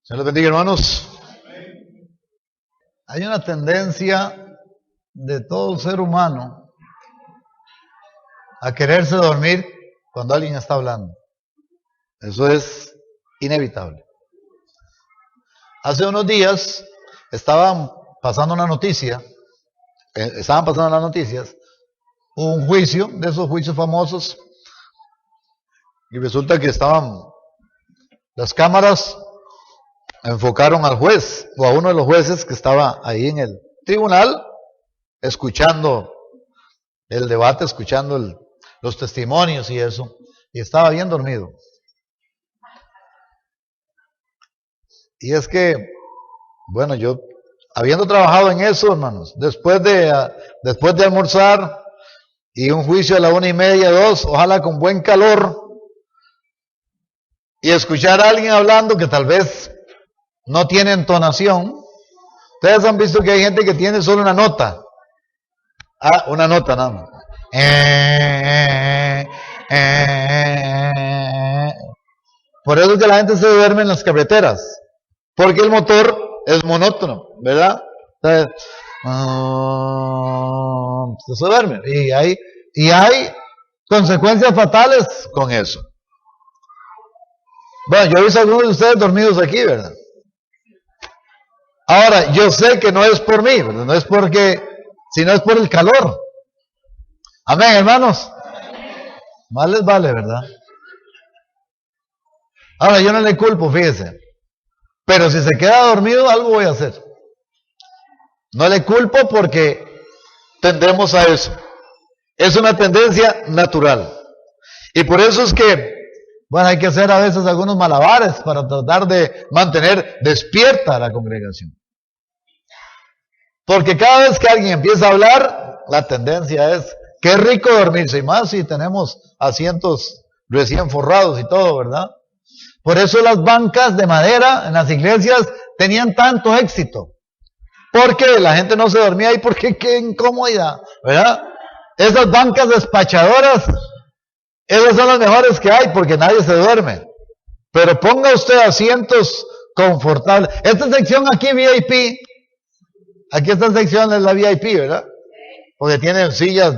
Señor les bendiga, hermanos. Hay una tendencia de todo ser humano a quererse dormir cuando alguien está hablando. Eso es inevitable. Hace unos días estaban pasando las noticias, un juicio, de esos juicios famosos, y resulta que las cámaras enfocaron al juez, o a uno de los jueces que estaba ahí en el tribunal, escuchando el debate, escuchando los testimonios y eso, y estaba bien dormido. Y es que, bueno, yo, habiendo trabajado en eso, hermanos, después de almorzar, y un juicio a la 1:30, 2, ojalá con buen calor, y escuchar a alguien hablando que tal vez no tiene entonación. Ustedes han visto que hay gente que tiene solo una nota. Una nota nada más. Por eso es que la gente se duerme en las carreteras, porque el motor es monótono, ¿verdad? Entonces, se duerme y hay consecuencias fatales con eso. Bueno, yo he visto a algunos de ustedes dormidos aquí, ¿verdad? Ahora, yo sé que no es por mí, ¿verdad? No es sino es por el calor. Amén, hermanos. Más les vale, ¿verdad? Ahora, yo no le culpo, fíjese. Pero si se queda dormido, algo voy a hacer. No le culpo porque tendemos a eso. Es una tendencia natural. Y por eso es que, bueno, hay que hacer a veces algunos malabares para tratar de mantener despierta a la congregación. Porque cada vez que alguien empieza a hablar, la tendencia es, qué rico dormirse, y más si tenemos asientos recién forrados y todo, ¿verdad? Por eso las bancas de madera en las iglesias tenían tanto éxito. Porque la gente no se dormía ahí, porque qué incomodidad, ¿verdad? Esas bancas despachadoras, esas son las mejores que hay, porque nadie se duerme. Pero ponga usted asientos confortables. Esta sección aquí VIP, aquí esta sección es la VIP, ¿verdad? Porque tienen sillas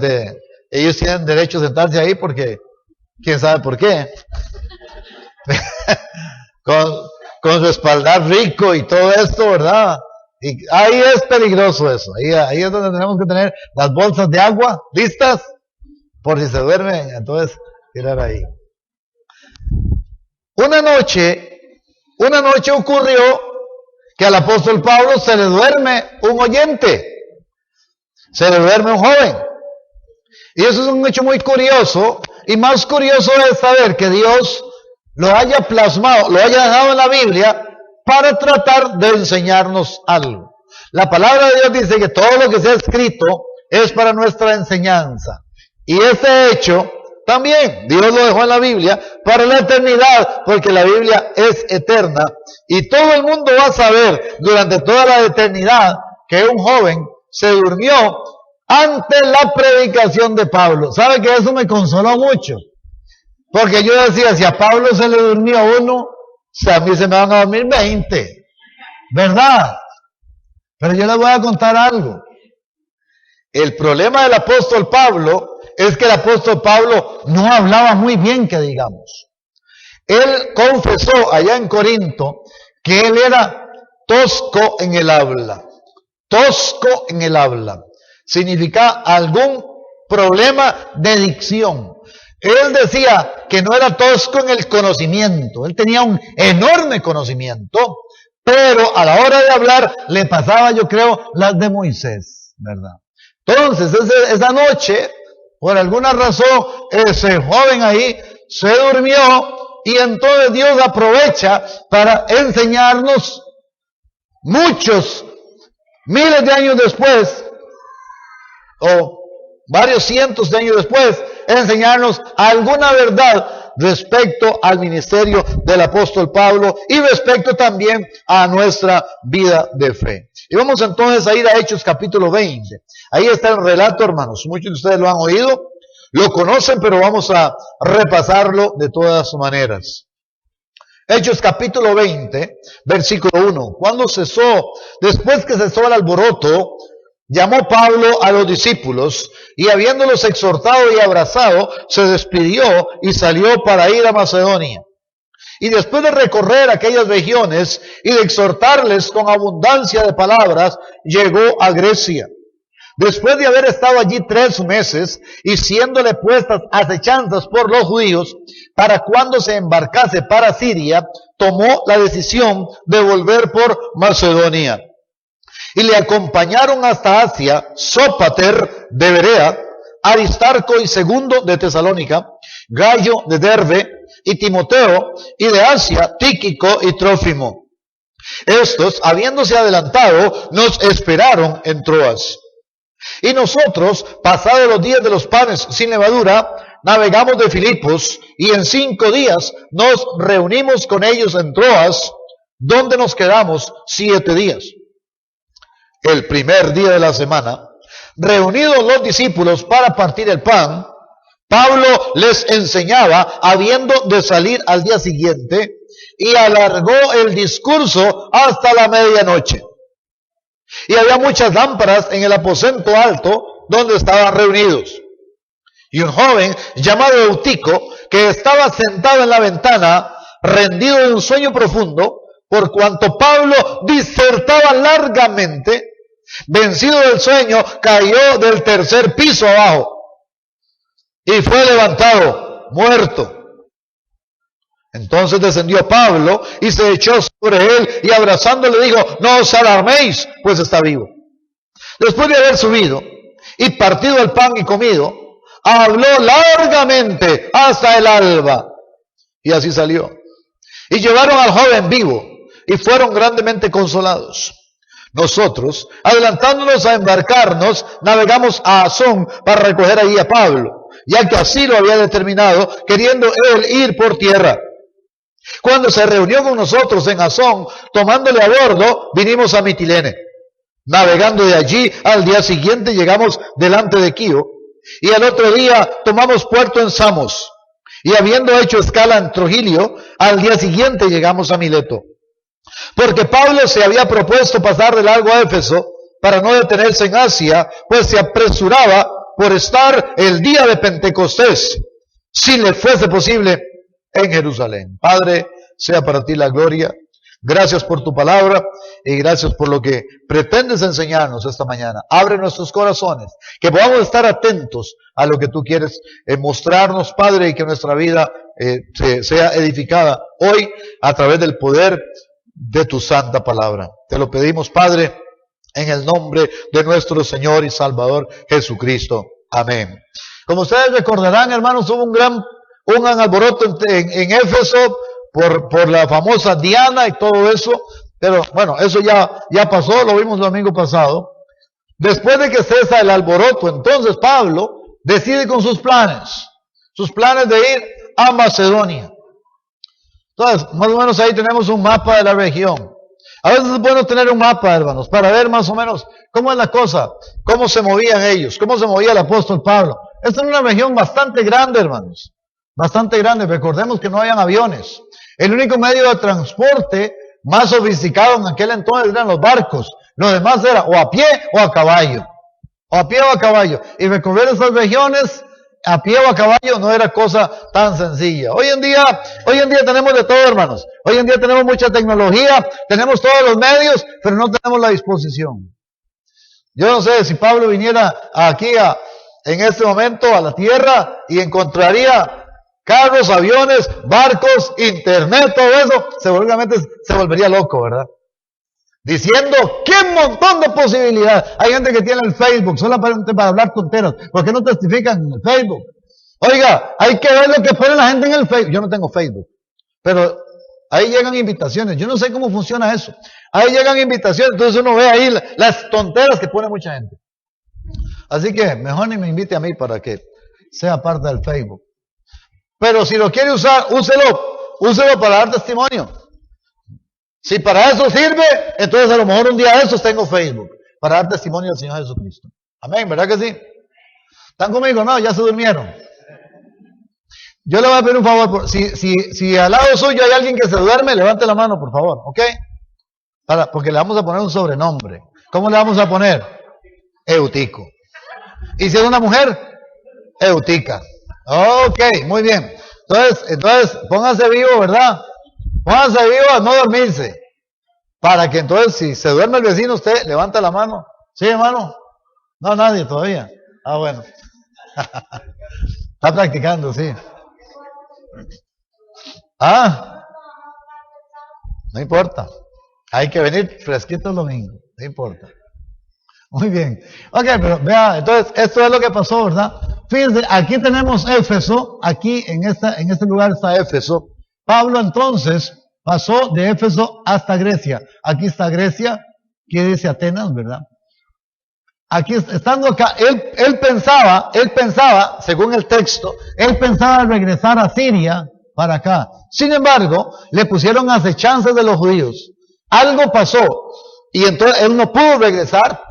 ellos tienen derecho a sentarse ahí porque, quién sabe por qué. con su espaldar rico y todo esto, ¿verdad? Y ahí es peligroso eso. Ahí es donde tenemos que tener las bolsas de agua listas, por si se duermen, entonces tirar ahí. Una noche ocurrió que al apóstol Pablo se le duerme un oyente, se le duerme un joven. Y eso es un hecho muy curioso, y más curioso es saber que Dios lo haya plasmado, lo haya dejado en la Biblia para tratar de enseñarnos algo. La palabra de Dios dice que todo lo que se ha escrito es para nuestra enseñanza. Y ese hecho también Dios lo dejó en la Biblia para la eternidad, porque la Biblia es eterna. Y todo el mundo va a saber durante toda la eternidad que un joven se durmió ante la predicación de Pablo. ¿Sabe que eso me consoló mucho? Porque yo decía, si a Pablo se le durmió uno, a mí se me van a dormir 20. ¿Verdad? Pero yo les voy a contar algo. El problema del apóstol Pablo es que el apóstol Pablo no hablaba muy bien, que digamos. Él confesó allá en Corinto que él era tosco en el habla. Tosco en el habla. Significa algún problema de dicción. Él decía que no era tosco en el conocimiento. Él tenía un enorme conocimiento, pero a la hora de hablar le pasaba, yo creo, las de Moisés, ¿verdad? Entonces, esa noche, por alguna razón, ese joven ahí se durmió, y entonces Dios aprovecha para enseñarnos muchos, miles de años después, o varios cientos de años después, enseñarnos alguna verdad respecto al ministerio del apóstol Pablo y respecto también a nuestra vida de fe. Y vamos entonces a ir a Hechos capítulo 20. Ahí está el relato, hermanos. Muchos de ustedes lo han oído, lo conocen, pero vamos a repasarlo de todas maneras. Hechos capítulo 20, versículo 1. Después que cesó el alboroto, llamó Pablo a los discípulos y habiéndolos exhortado y abrazado, se despidió y salió para ir a Macedonia. Y después de recorrer aquellas regiones y de exhortarles con abundancia de palabras, llegó a Grecia. Después de haber estado allí 3 meses y siéndole puestas acechanzas por los judíos, para cuando se embarcase para Siria, tomó la decisión de volver por Macedonia. Y le acompañaron hasta Asia Sópater de Berea, Aristarco y Segundo de Tesalónica, Gallo de Derbe y Timoteo, y de Asia Tíquico y Trófimo. Estos, habiéndose adelantado, nos esperaron en Troas. Y nosotros, pasados los días de los panes sin levadura, navegamos de Filipos y en 5 días nos reunimos con ellos en Troas, donde nos quedamos 7 días. El primer día de la semana, reunidos los discípulos para partir el pan, Pablo les enseñaba, habiendo de salir al día siguiente, y alargó el discurso hasta la medianoche. Y había muchas lámparas en el aposento alto donde estaban reunidos. Y un joven llamado Eutico, que estaba sentado en la ventana, rendido de un sueño profundo, por cuanto Pablo disertaba largamente, vencido del sueño, cayó del 3er piso abajo y fue levantado, muerto. Entonces descendió Pablo y se echó sobre él y abrazándole dijo: no os alarméis, pues está vivo. Después de haber subido y partido el pan y comido, habló largamente hasta el alba. Y así salió. Y llevaron al joven vivo y fueron grandemente consolados. Nosotros, adelantándonos a embarcarnos, navegamos a Asón para recoger allí a Pablo, ya que así lo había determinado, queriendo él ir por tierra. Cuando se reunió con nosotros en Asón, tomándole a bordo, vinimos a Mitilene. Navegando de allí, al día siguiente llegamos delante de Quío, y al otro día tomamos puerto en Samos. Y habiendo hecho escala en Trogilio, al día siguiente llegamos a Mileto. Porque Pablo se había propuesto pasar de largo a Éfeso, para no detenerse en Asia, pues se apresuraba por estar el día de Pentecostés, si le fuese posible, en Jerusalén. Padre, sea para ti la gloria. Gracias por tu palabra y gracias por lo que pretendes enseñarnos esta mañana. Abre nuestros corazones, que podamos estar atentos a lo que tú quieres mostrarnos, Padre, y que nuestra vida sea edificada hoy a través del poder de tu santa palabra. Te lo pedimos, Padre, en el nombre de nuestro Señor y Salvador Jesucristo. Amén. Como ustedes recordarán, hermanos, hubo un gran alboroto en Éfeso por la famosa Diana y todo eso, pero bueno, eso ya pasó, lo vimos el domingo pasado. Después de que cesa el alboroto, entonces Pablo decide con sus planes de ir a Macedonia. Entonces, más o menos ahí tenemos un mapa de la región. A veces es bueno tener un mapa, hermanos, para ver más o menos cómo es la cosa, cómo se movían ellos, cómo se movía el apóstol Pablo. Esta es una región bastante grande, hermanos. Bastante grande. Recordemos que no habían aviones. El único medio de transporte más sofisticado en aquel entonces eran los barcos. Lo demás era o a pie o a caballo. O a pie o a caballo. Y recorrer esas regiones a pie o a caballo no era cosa tan sencilla. Hoy en día tenemos de todo, hermanos. Hoy en día tenemos mucha tecnología, tenemos todos los medios, pero no tenemos la disposición. Yo no sé si Pablo viniera aquí en este momento a la tierra y encontraría carros, aviones, barcos, internet, todo eso, seguramente se volvería loco, ¿verdad? Diciendo, ¡qué montón de posibilidades! Hay gente que tiene el Facebook solamente para hablar tonteras. ¿Por qué no testifican en el Facebook? Oiga, hay que ver lo que pone la gente en el Facebook. Yo no tengo Facebook, pero ahí llegan invitaciones. Yo no sé cómo funciona eso. Ahí llegan invitaciones, entonces uno ve ahí las tonteras que pone mucha gente. Así que mejor ni me invite a mí para que sea parte del Facebook. Pero si lo quiere usar, úselo para dar testimonio. Si para eso sirve, entonces a lo mejor un día de esos tengo Facebook, para dar testimonio del Señor Jesucristo. Amén, ¿verdad que sí? ¿Están conmigo? No, ya se durmieron. Yo le voy a pedir un favor, si al lado suyo hay alguien que se duerme, levante la mano, por favor, ¿ok? Porque le vamos a poner un sobrenombre. ¿Cómo le vamos a poner? Eutico. ¿Y si es una mujer? Eutica. Ok, muy bien. Entonces, póngase vivo, ¿verdad? Póngase vivo a no dormirse. Para que entonces, si se duerme el vecino, usted levanta la mano. ¿Sí, hermano? No, nadie todavía. Ah, bueno. Está practicando, sí. No importa. Hay que venir fresquito el domingo. No importa. Muy bien. Ok, pero vea, entonces, esto es lo que pasó, ¿verdad? Fíjense, aquí tenemos Éfeso. Aquí en este lugar está Éfeso. Pablo entonces pasó de Éfeso hasta Grecia. Aquí está Grecia, que dice Atenas, ¿verdad? Aquí, estando acá, él pensaba, según el texto, él pensaba regresar a Siria para acá. Sin embargo, le pusieron acechanzas de los judíos. Algo pasó, y entonces él no pudo regresar,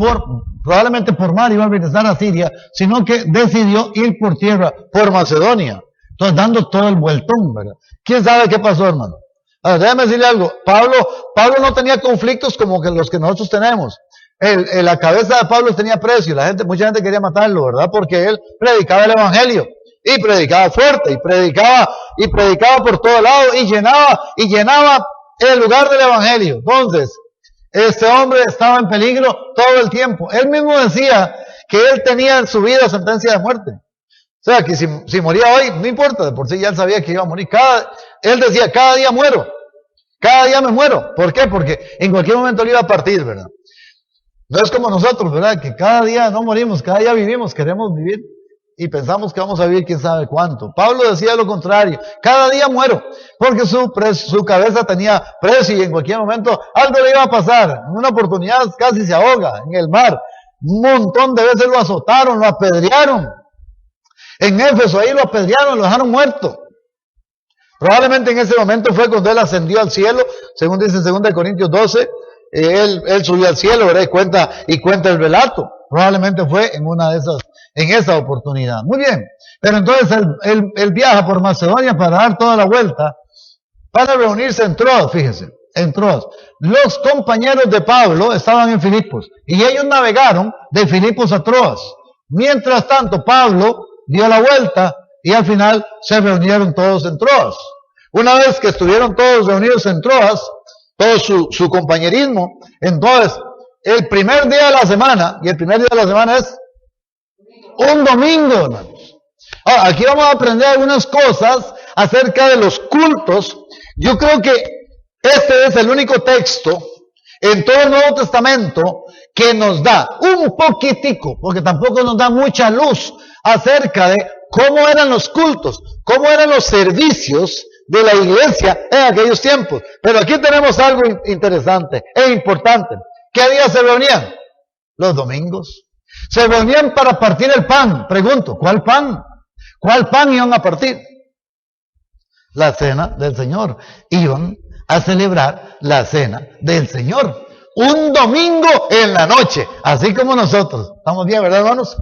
probablemente por mar iba a regresar a Siria, sino que decidió ir por tierra, por Macedonia. Entonces, dando todo el vueltón, ¿verdad? ¿Quién sabe qué pasó, hermano? Ahora, déjame decirle algo. Pablo no tenía conflictos como que los que nosotros tenemos. La cabeza de Pablo tenía precio, mucha gente quería matarlo, ¿verdad? Porque él predicaba el evangelio, y predicaba fuerte, y predicaba por todo lado, y llenaba el lugar del evangelio. Entonces, este hombre estaba en peligro todo el tiempo. Él mismo decía que él tenía en su vida sentencia de muerte. O sea, que si moría hoy, no importa, de por sí ya él sabía que iba a morir. Él decía, cada día muero, cada día me muero. ¿Por qué? Porque en cualquier momento le iba a partir, ¿verdad? No es como nosotros, ¿verdad? Que cada día no morimos, cada día vivimos, queremos vivir y pensamos que vamos a vivir quién sabe cuánto. Pablo decía lo contrario, cada día muero, porque su cabeza tenía precio y en cualquier momento algo le iba a pasar. En una oportunidad casi se ahoga en el mar. Un montón de veces lo azotaron, lo apedrearon. En Éfeso ahí lo apedrearon, lo dejaron muerto. Probablemente en ese momento fue cuando él ascendió al cielo, según dice en 2 Corintios 12. Él subió al cielo, ¿verdad? Y cuenta el relato. Probablemente fue en esa oportunidad. Muy bien. Pero entonces él viaja por Macedonia para dar toda la vuelta, para reunirse en Troas, fíjense, en Troas. Los compañeros de Pablo estaban en Filipos, y ellos navegaron de Filipos a Troas. Mientras tanto, Pablo dio la vuelta, y al final se reunieron todos en Troas. Una vez que estuvieron todos reunidos en Troas, todo su compañerismo, entonces, el primer día de la semana, y el primer día de la semana es un domingo, hermanos. Ahora, aquí vamos a aprender algunas cosas acerca de los cultos. Yo creo que este es el único texto en todo el Nuevo Testamento que nos da un poquitico, porque tampoco nos da mucha luz acerca de cómo eran los cultos, cómo eran los servicios de la iglesia en aquellos tiempos. Pero aquí tenemos algo interesante e importante. ¿Qué días se reunían? Los domingos. Se reunían para partir el pan. Pregunto, ¿cuál pan? ¿Cuál pan iban a partir? La cena del Señor. Iban a celebrar la cena del Señor. Un domingo en la noche, así como nosotros. ¿Estamos bien, verdad, hermanos?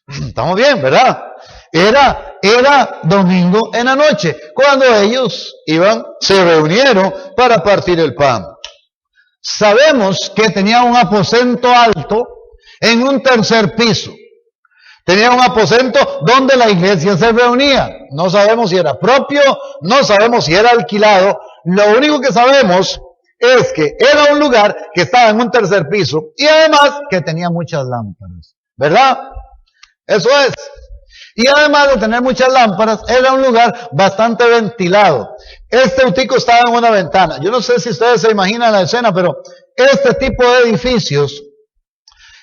Estamos bien, ¿verdad? Era domingo en la noche, cuando ellos se reunieron para partir el pan. Sabemos que tenía un aposento alto en un tercer piso. Tenía un aposento donde la iglesia se reunía. No sabemos si era propio, no sabemos si era alquilado. Lo único que sabemos es que era un lugar que estaba en un tercer piso y además que tenía muchas lámparas, ¿verdad? Eso es. Y además de tener muchas lámparas, era un lugar bastante ventilado. Este Eutico estaba en una ventana. Yo no sé si ustedes se imaginan la escena, pero este tipo de edificios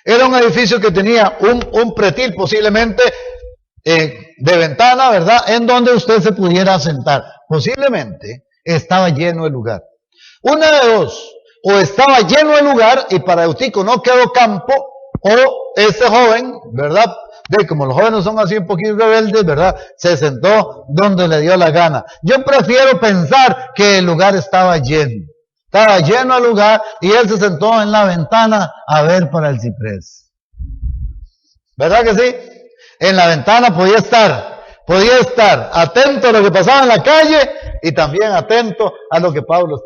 era un edificio que tenía un pretil posiblemente de ventana, ¿verdad? En donde usted se pudiera sentar. Posiblemente estaba lleno el lugar. Una de dos, o estaba lleno el lugar y para Eutico no quedó campo, o este joven, ¿verdad? Como los jóvenes son así un poquito rebeldes, ¿verdad? Se sentó donde le dio la gana. Yo prefiero pensar que el lugar estaba lleno. Estaba lleno el lugar y él se sentó en la ventana a ver para el ciprés. ¿Verdad que sí? En la ventana podía estar podía estar atento a lo que pasaba en la calle y también atento a lo que Pablo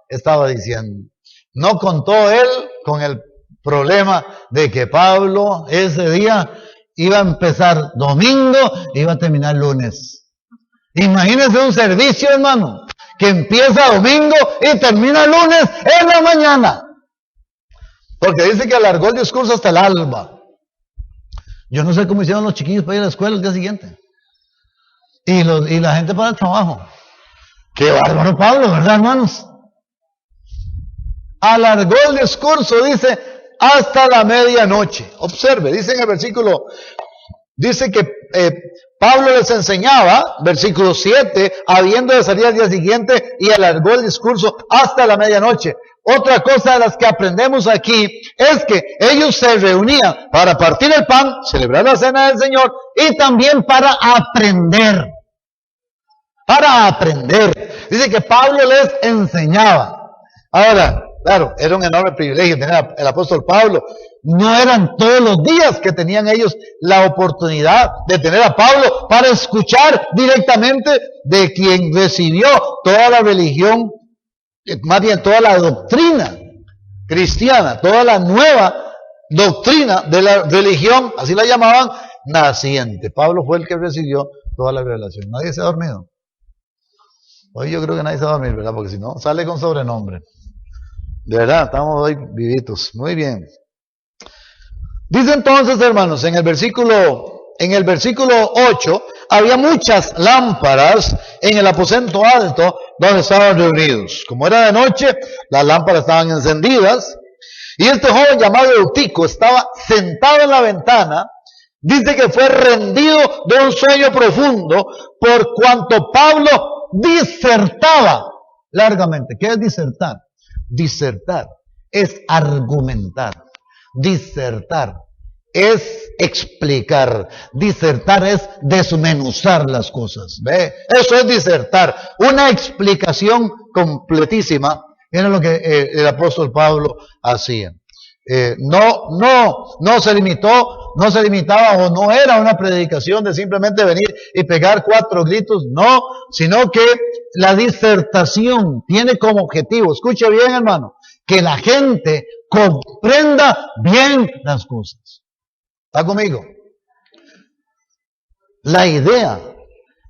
estaba diciendo. No contó él con el problema de que Pablo ese día iba a empezar domingo e iba a terminar lunes. Imagínense un servicio, hermano, que empieza domingo y termina lunes en la mañana. Porque dice que alargó el discurso hasta el alba. Yo no sé cómo hicieron los chiquillos para ir a la escuela el día siguiente. Y la gente para el trabajo. Qué bárbaro Pablo, ¿verdad, hermanos? Alargó el discurso, dice, hasta la medianoche. Observe, dice en el versículo, dice que Pablo les enseñaba, versículo 7, habiendo de salir al día siguiente, y alargó el discurso hasta la medianoche. Otra cosa de las que aprendemos aquí es que ellos se reunían para partir el pan, celebrar la cena del Señor y también para aprender. Para aprender. Dice que Pablo les enseñaba. Ahora, claro, era un enorme privilegio tener al apóstol Pablo. No eran todos los días que tenían ellos la oportunidad de tener a Pablo para escuchar directamente de quien recibió toda la religión, más bien toda la doctrina cristiana, toda la nueva doctrina de la religión, así la llamaban, naciente. Pablo fue el que recibió toda la revelación. Nadie se ha dormido. Hoy yo creo que nadie se va a dormir, ¿verdad? Porque si no, sale con sobrenombre. De verdad, estamos hoy vivitos. Muy bien. Dice entonces, hermanos, en el versículo 8, había muchas lámparas en el aposento alto donde estaban reunidos. Como era de noche, las lámparas estaban encendidas. Y este joven llamado Eutico estaba sentado en la ventana. Dice que fue rendido de un sueño profundo por cuanto Pablo disertaba largamente. ¿Qué es disertar? Disertar es argumentar. Disertar es explicar. Disertar es desmenuzar las cosas. ¿Ve? Eso es disertar. Una explicación completísima era lo que el apóstol Pablo hacía. No se limitaba o no era una predicación de simplemente venir y pegar 4 gritos, no, sino que la disertación tiene como objetivo, escuche bien hermano, que la gente comprenda bien las cosas. ¿Está conmigo? La idea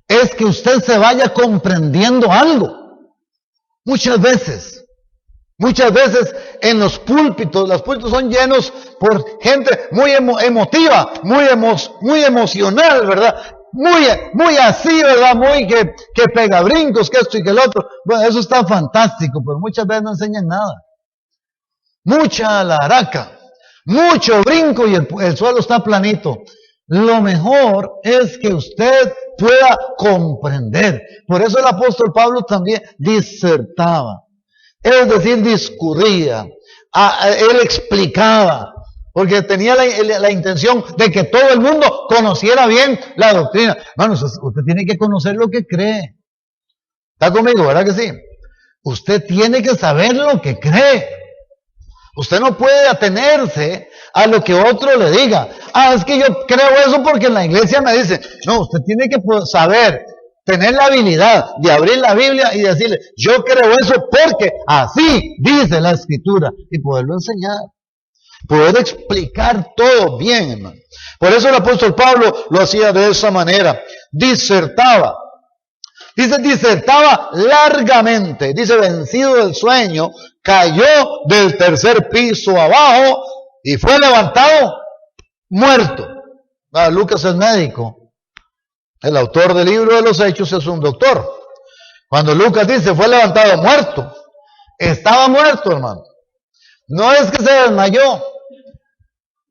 es que usted se vaya comprendiendo algo. Muchas veces en los púlpitos son llenos por gente muy emotiva, muy emocional, ¿verdad? Muy así, ¿verdad? Muy que pega brincos, que esto y que el otro. Bueno, eso está fantástico, pero muchas veces no enseñan nada. Mucha alaraca, mucho brinco y el suelo está planito. Lo mejor es que usted pueda comprender. Por eso el apóstol Pablo también disertaba. Es decir, discurría, él explicaba, porque tenía la intención de que todo el mundo conociera bien la doctrina. Hermano, usted tiene que conocer lo que cree. ¿Está conmigo, verdad que sí? Usted tiene que saber lo que cree. Usted no puede atenerse a lo que otro le diga. Es que yo creo eso porque en la iglesia me dicen. No, usted tiene que saber, tener la habilidad de abrir la Biblia y decirle, yo creo eso porque así dice la Escritura, y poderlo enseñar, poder explicar todo bien, hermano. Por eso el apóstol Pablo lo hacía de esa manera, disertaba. Dice, disertaba largamente, dice, vencido del sueño, cayó del 3er piso abajo y fue levantado muerto. Lucas es médico. El autor del libro de los Hechos es un doctor. Cuando Lucas dice fue levantado muerto, estaba muerto, hermano. No es que se desmayó.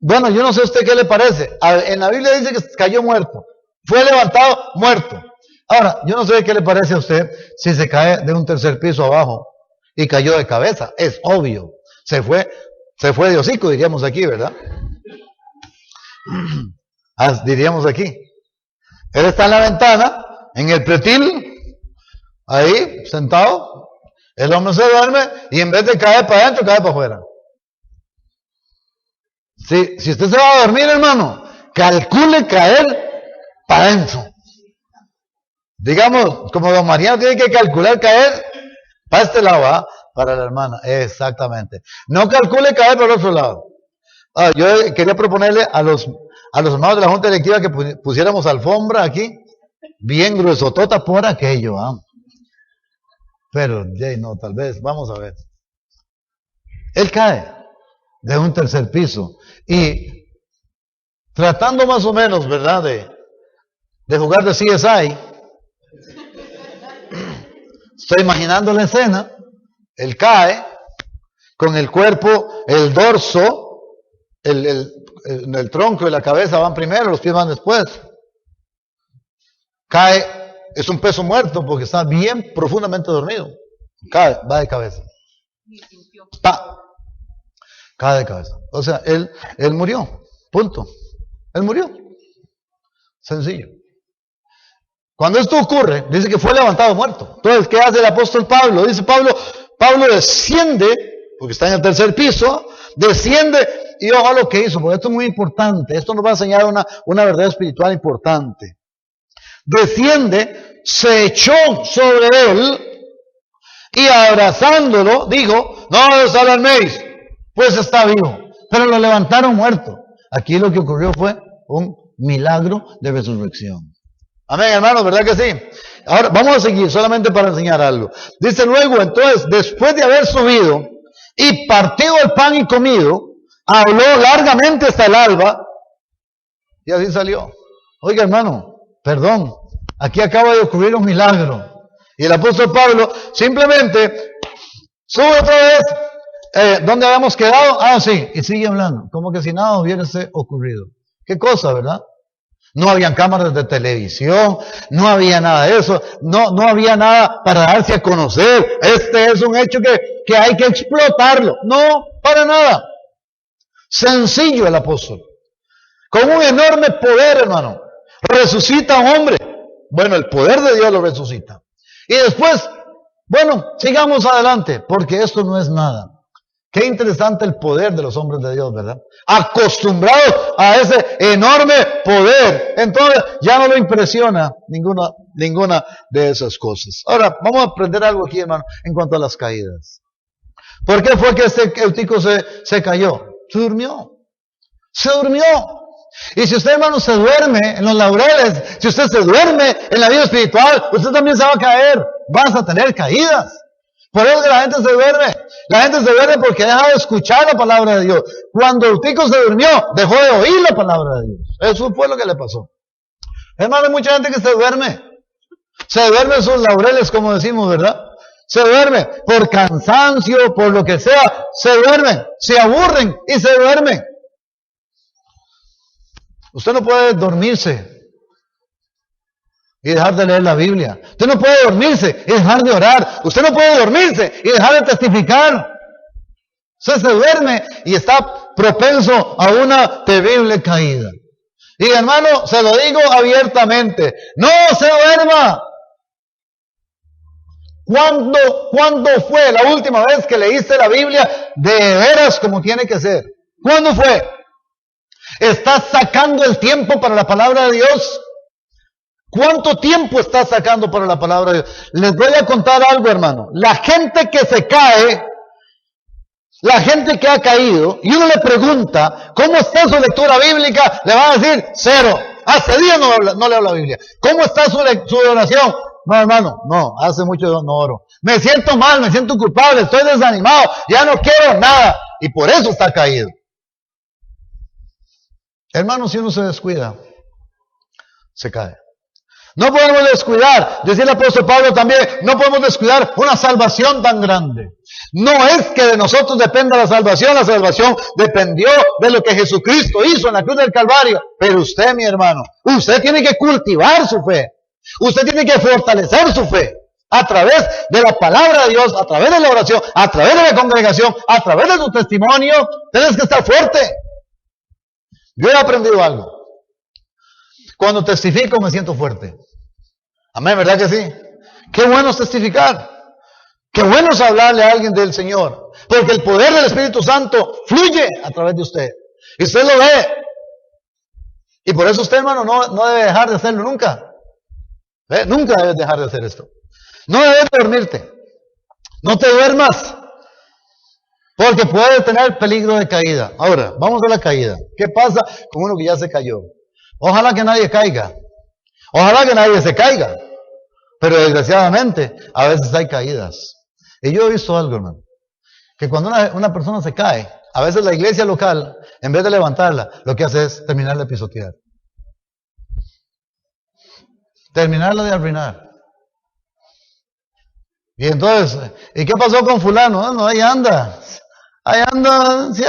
Bueno, yo no sé a usted qué le parece. En la Biblia dice que cayó muerto. Fue levantado muerto. Ahora, yo no sé qué le parece a usted si se cae de un 3er piso abajo y cayó de cabeza. Es obvio. Se fue de hocico, diríamos aquí, ¿verdad? Diríamos aquí. Él está en la ventana, en el pretil, ahí, sentado. El hombre se duerme y en vez de caer para adentro, cae para afuera. Si usted se va a dormir, hermano, calcule caer para adentro. Digamos, como don Mariano tiene que calcular caer para este lado, ¿ah? Para la hermana, exactamente. No calcule caer por el otro lado. Yo quería proponerle a los hermanos de la Junta Directiva que pusiéramos alfombra aquí, bien gruesotota por aquello, ¿ah? Pero, no, tal vez, vamos a ver. Él cae de un tercer piso y tratando más o menos, ¿verdad?, de jugar de CSI, estoy imaginando la escena. Él cae con el cuerpo, el dorso, el tronco y la cabeza van primero, los pies van después. Cae, es un peso muerto porque está bien profundamente dormido. Cae, va de cabeza. ¡Pa! Cae de cabeza. O sea, él murió. Punto. Él murió. Sencillo. Cuando esto ocurre, dice que fue levantado muerto. Entonces, ¿qué hace el apóstol Pablo? Dice Pablo desciende, porque está en el tercer piso, desciende, y ojo lo que hizo, porque esto es muy importante. Esto nos va a enseñar una verdad espiritual importante. Desciende, se echó sobre él, y abrazándolo, dijo, no os alarméis, pues está vivo. Pero lo levantaron muerto. Aquí lo que ocurrió fue un milagro de resurrección. Amén, hermanos, ¿verdad que sí? Ahora, vamos a seguir solamente para enseñar algo. Dice luego, entonces, después de haber subido y partido el pan y comido, habló largamente hasta el alba, y así salió. Oiga, hermano, perdón, aquí acaba de ocurrir un milagro. Y el apóstol Pablo simplemente sube otra vez, ¿dónde habíamos quedado? Sí, y sigue hablando, como que si nada hubiese ocurrido. Qué cosa, ¿verdad? No habían cámaras de televisión, no había nada de eso, no había nada para darse a conocer. Este es un hecho que hay que explotarlo. No, para nada. Sencillo el apóstol. Con un enorme poder, hermano. Resucita a un hombre. Bueno, el poder de Dios lo resucita. Y después, bueno, sigamos adelante, porque esto no es nada. Qué interesante el poder de los hombres de Dios, ¿verdad? Acostumbrados a ese enorme poder. Entonces ya no lo impresiona ninguna de esas cosas. Ahora, vamos a aprender algo aquí, hermano, en cuanto a las caídas. ¿Por qué fue que este eutico se cayó? Se durmió. Se durmió. Y si usted, hermano, se duerme en los laureles, si usted se duerme en la vida espiritual, usted también se va a caer. Vas a tener caídas. Por eso que la gente se duerme. La gente se duerme porque deja de escuchar la palabra de Dios. Cuando Eutico se durmió, dejó de oír la palabra de Dios. Eso fue lo que le pasó. Hermano, hay mucha gente que se duerme. Se duerme en sus laureles, como decimos, ¿verdad? Se duerme por cansancio, por lo que sea. Se duermen, se aburren y se duermen. Usted no puede dormirse y dejar de leer la Biblia. Usted no puede dormirse y dejar de orar. Usted no puede dormirse y dejar de testificar. Usted se duerme y está propenso a una terrible caída. Y hermano, se lo digo abiertamente, no se duerma. ¿Cuándo fue la última vez que leíste la Biblia de veras como tiene que ser? ¿Cuándo fue? ¿Estás sacando el tiempo para la palabra de Dios? ¿Cuánto tiempo estás sacando para la palabra de Dios? Les voy a contar algo, hermano. La gente que se cae, la gente que ha caído, y uno le pregunta, ¿cómo está su lectura bíblica? Le va a decir, 0. Hace días no leo la Biblia. ¿Cómo está su oración? No, hermano, no, hace mucho no oro. Me siento mal, me siento culpable, estoy desanimado, ya no quiero nada. Y por eso está caído. Hermano, si uno se descuida, se cae. No podemos descuidar, decía el apóstol Pablo también, no podemos descuidar una salvación tan grande. No es que de nosotros dependa la salvación dependió de lo que Jesucristo hizo en la cruz del Calvario. Pero usted, mi hermano, usted tiene que cultivar su fe. Usted tiene que fortalecer su fe a través de la palabra de Dios, a través de la oración, a través de la congregación, a través de tu testimonio. Tienes que estar fuerte. Yo he aprendido algo. Cuando testifico me siento fuerte. Amén, ¿verdad que sí? Qué bueno es testificar. Qué bueno es hablarle a alguien del Señor. Porque el poder del Espíritu Santo fluye a través de usted. Y usted lo ve. Y por eso usted, hermano, no debe dejar de hacerlo nunca. Nunca debes dejar de hacer esto. No debes dormirte. No te duermas. Porque puede tener peligro de caída. Ahora, vamos a la caída. ¿Qué pasa con uno que ya se cayó? Ojalá que nadie caiga. Ojalá que nadie se caiga. Pero desgraciadamente, a veces hay caídas. Y yo he visto algo, hermano. Que cuando una persona se cae, a veces la iglesia local, en vez de levantarla, lo que hace es terminarla de pisotear. Terminarla de arruinar. Y entonces, ¿y qué pasó con fulano? No, ahí anda. Ahí anda, sí,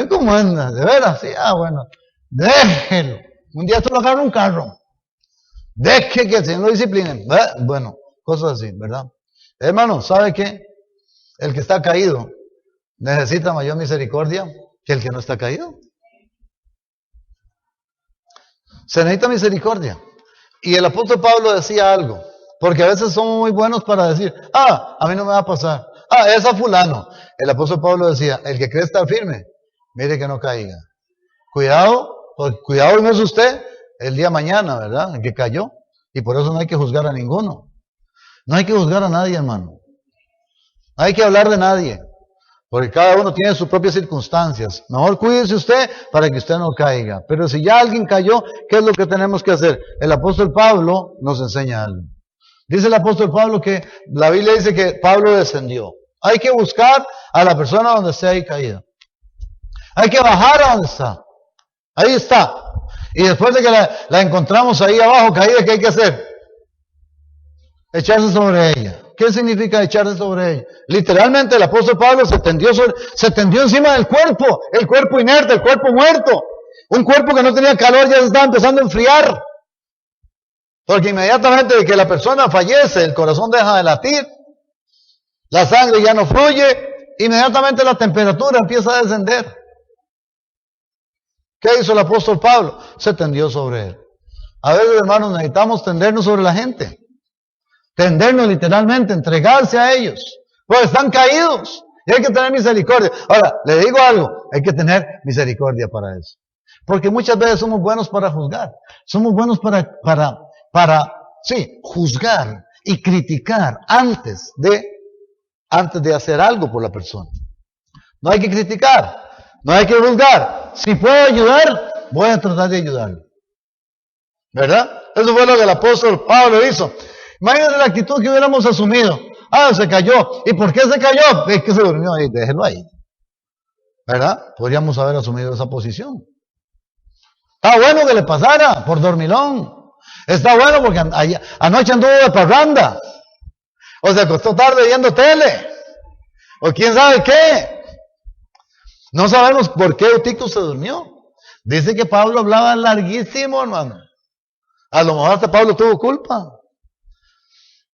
¿cómo anda? ¿De veras? Sí, bueno. Déjelo. Un día esto lo agarra un carro. Deje que el Señor lo discipline. Bueno, cosas así, ¿verdad? Hermano, ¿sabe qué? El que está caído necesita mayor misericordia que el que no está caído. Se necesita misericordia. Y el apóstol Pablo decía algo, porque a veces somos muy buenos para decir, a mí no me va a pasar. Es a fulano. El apóstol Pablo decía, el que cree estar firme, mire que no caiga. Cuidado, cuidado no es usted el día mañana, ¿verdad? El que cayó. Y por eso no hay que juzgar a ninguno. No hay que juzgar a nadie, hermano. No hay que hablar de nadie. Porque cada uno tiene sus propias circunstancias. Mejor cuídese usted para que usted no caiga. Pero si ya alguien cayó, ¿qué es lo que tenemos que hacer? El apóstol Pablo nos enseña algo. Dice el apóstol Pablo que la Biblia dice que Pablo descendió. Hay que buscar a la persona donde esté ahí caída. Hay que bajar a donde está. Ahí está. Y después de que la encontramos ahí abajo caída, ¿qué hay que hacer? Echarse sobre ella. ¿Qué significa echarse sobre ella? Literalmente el apóstol Pablo se tendió encima del cuerpo, el cuerpo inerte, el cuerpo muerto. Un cuerpo que no tenía calor ya se estaba empezando a enfriar. Porque inmediatamente que la persona fallece, el corazón deja de latir, la sangre ya no fluye, inmediatamente la temperatura empieza a descender. ¿Qué hizo el apóstol Pablo? Se tendió sobre él. A veces, hermanos, necesitamos tendernos sobre la gente. Tendernos literalmente, entregarse a ellos. Porque están caídos. Y hay que tener misericordia. Ahora, le digo algo. Hay que tener misericordia para eso. Porque muchas veces somos buenos para juzgar. Somos buenos para juzgar y criticar antes de hacer algo por la persona. No hay que criticar. No hay que juzgar. Si puedo ayudar, voy a tratar de ayudarlo. ¿Verdad? Eso fue lo que el apóstol Pablo hizo. Imagínense la actitud que hubiéramos asumido. Se cayó. ¿Y por qué se cayó? Es que se durmió ahí. Déjelo ahí. ¿Verdad? Podríamos haber asumido esa posición. Está bueno que le pasara por dormilón. Está bueno porque anoche anduvo de parranda. O se acostó tarde viendo tele. O quién sabe qué. No sabemos por qué Eutico se durmió. Dice que Pablo hablaba larguísimo, hermano. A lo mejor hasta Pablo tuvo culpa.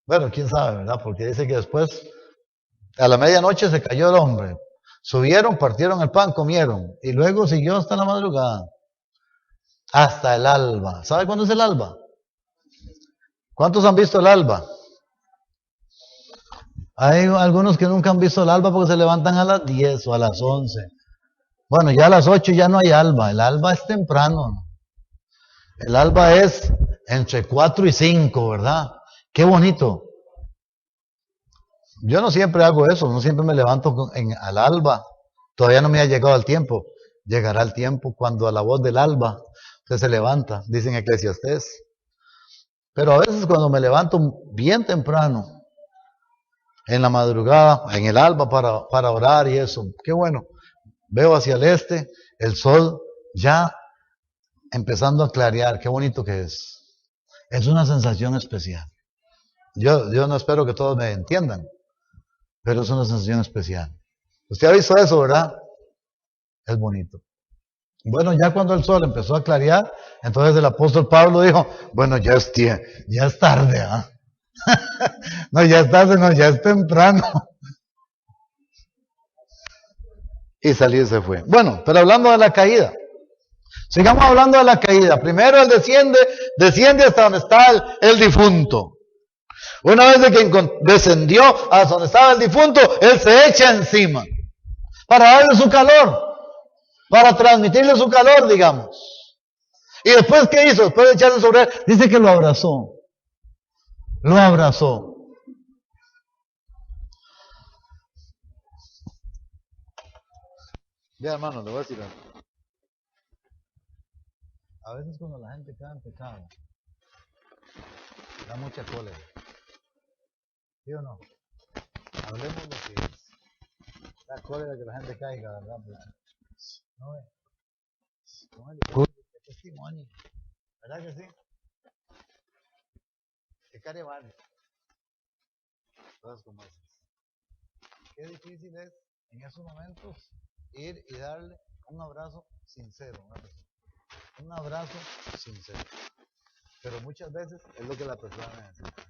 Bueno, quién sabe, ¿verdad? Porque dice que después, a la medianoche se cayó el hombre. Subieron, partieron el pan, comieron. Y luego siguió hasta la madrugada. Hasta el alba. ¿Sabe cuándo es el alba? ¿Cuántos han visto el alba? Hay algunos que nunca han visto el alba porque se levantan a las 10 o a las 11. Bueno, ya a las 8 ya no hay alba. El alba es temprano. El alba es entre 4 y 5, ¿verdad? Qué bonito. Yo no siempre hago eso, no siempre me levanto al alba. Todavía no me ha llegado el tiempo. Llegará el tiempo cuando a la voz del alba usted se levanta, dicen Eclesiastés. Pero a veces cuando me levanto bien temprano, en la madrugada, en el alba para orar y eso, qué bueno. Veo hacia el este, el sol ya empezando a clarear, qué bonito que es. Es una sensación especial. Yo no espero que todos me entiendan, pero es una sensación especial. Usted ha visto eso, ¿verdad? Es bonito. Bueno, ya cuando el sol empezó a clarear, entonces el apóstol Pablo dijo, bueno, ya es tarde, ¿ah? No, ya es tarde, no, ya es temprano. Y salió y se fue. Bueno, pero hablando de la caída. Sigamos hablando de la caída. Primero él desciende hasta donde está el difunto. Una vez de que descendió hasta donde estaba el difunto, él se echa encima. Para darle su calor. Para transmitirle su calor, digamos. Y después, ¿qué hizo? Después de echarse sobre él, dice que lo abrazó. lo abrazó. Ya, hermano, le voy a decir algo. A veces cuando la gente cae en pecado, da mucha cólera. ¿Sí o no? Hablemos de lo que es. Da cólera que la gente caiga, ¿verdad? No es. No es testimonio. ¿Verdad que sí? Que care vale. Cosas como esas. Qué difícil es en esos momentos ir y darle un abrazo sincero a una persona. Un abrazo sincero. Pero muchas veces es lo que la persona necesita.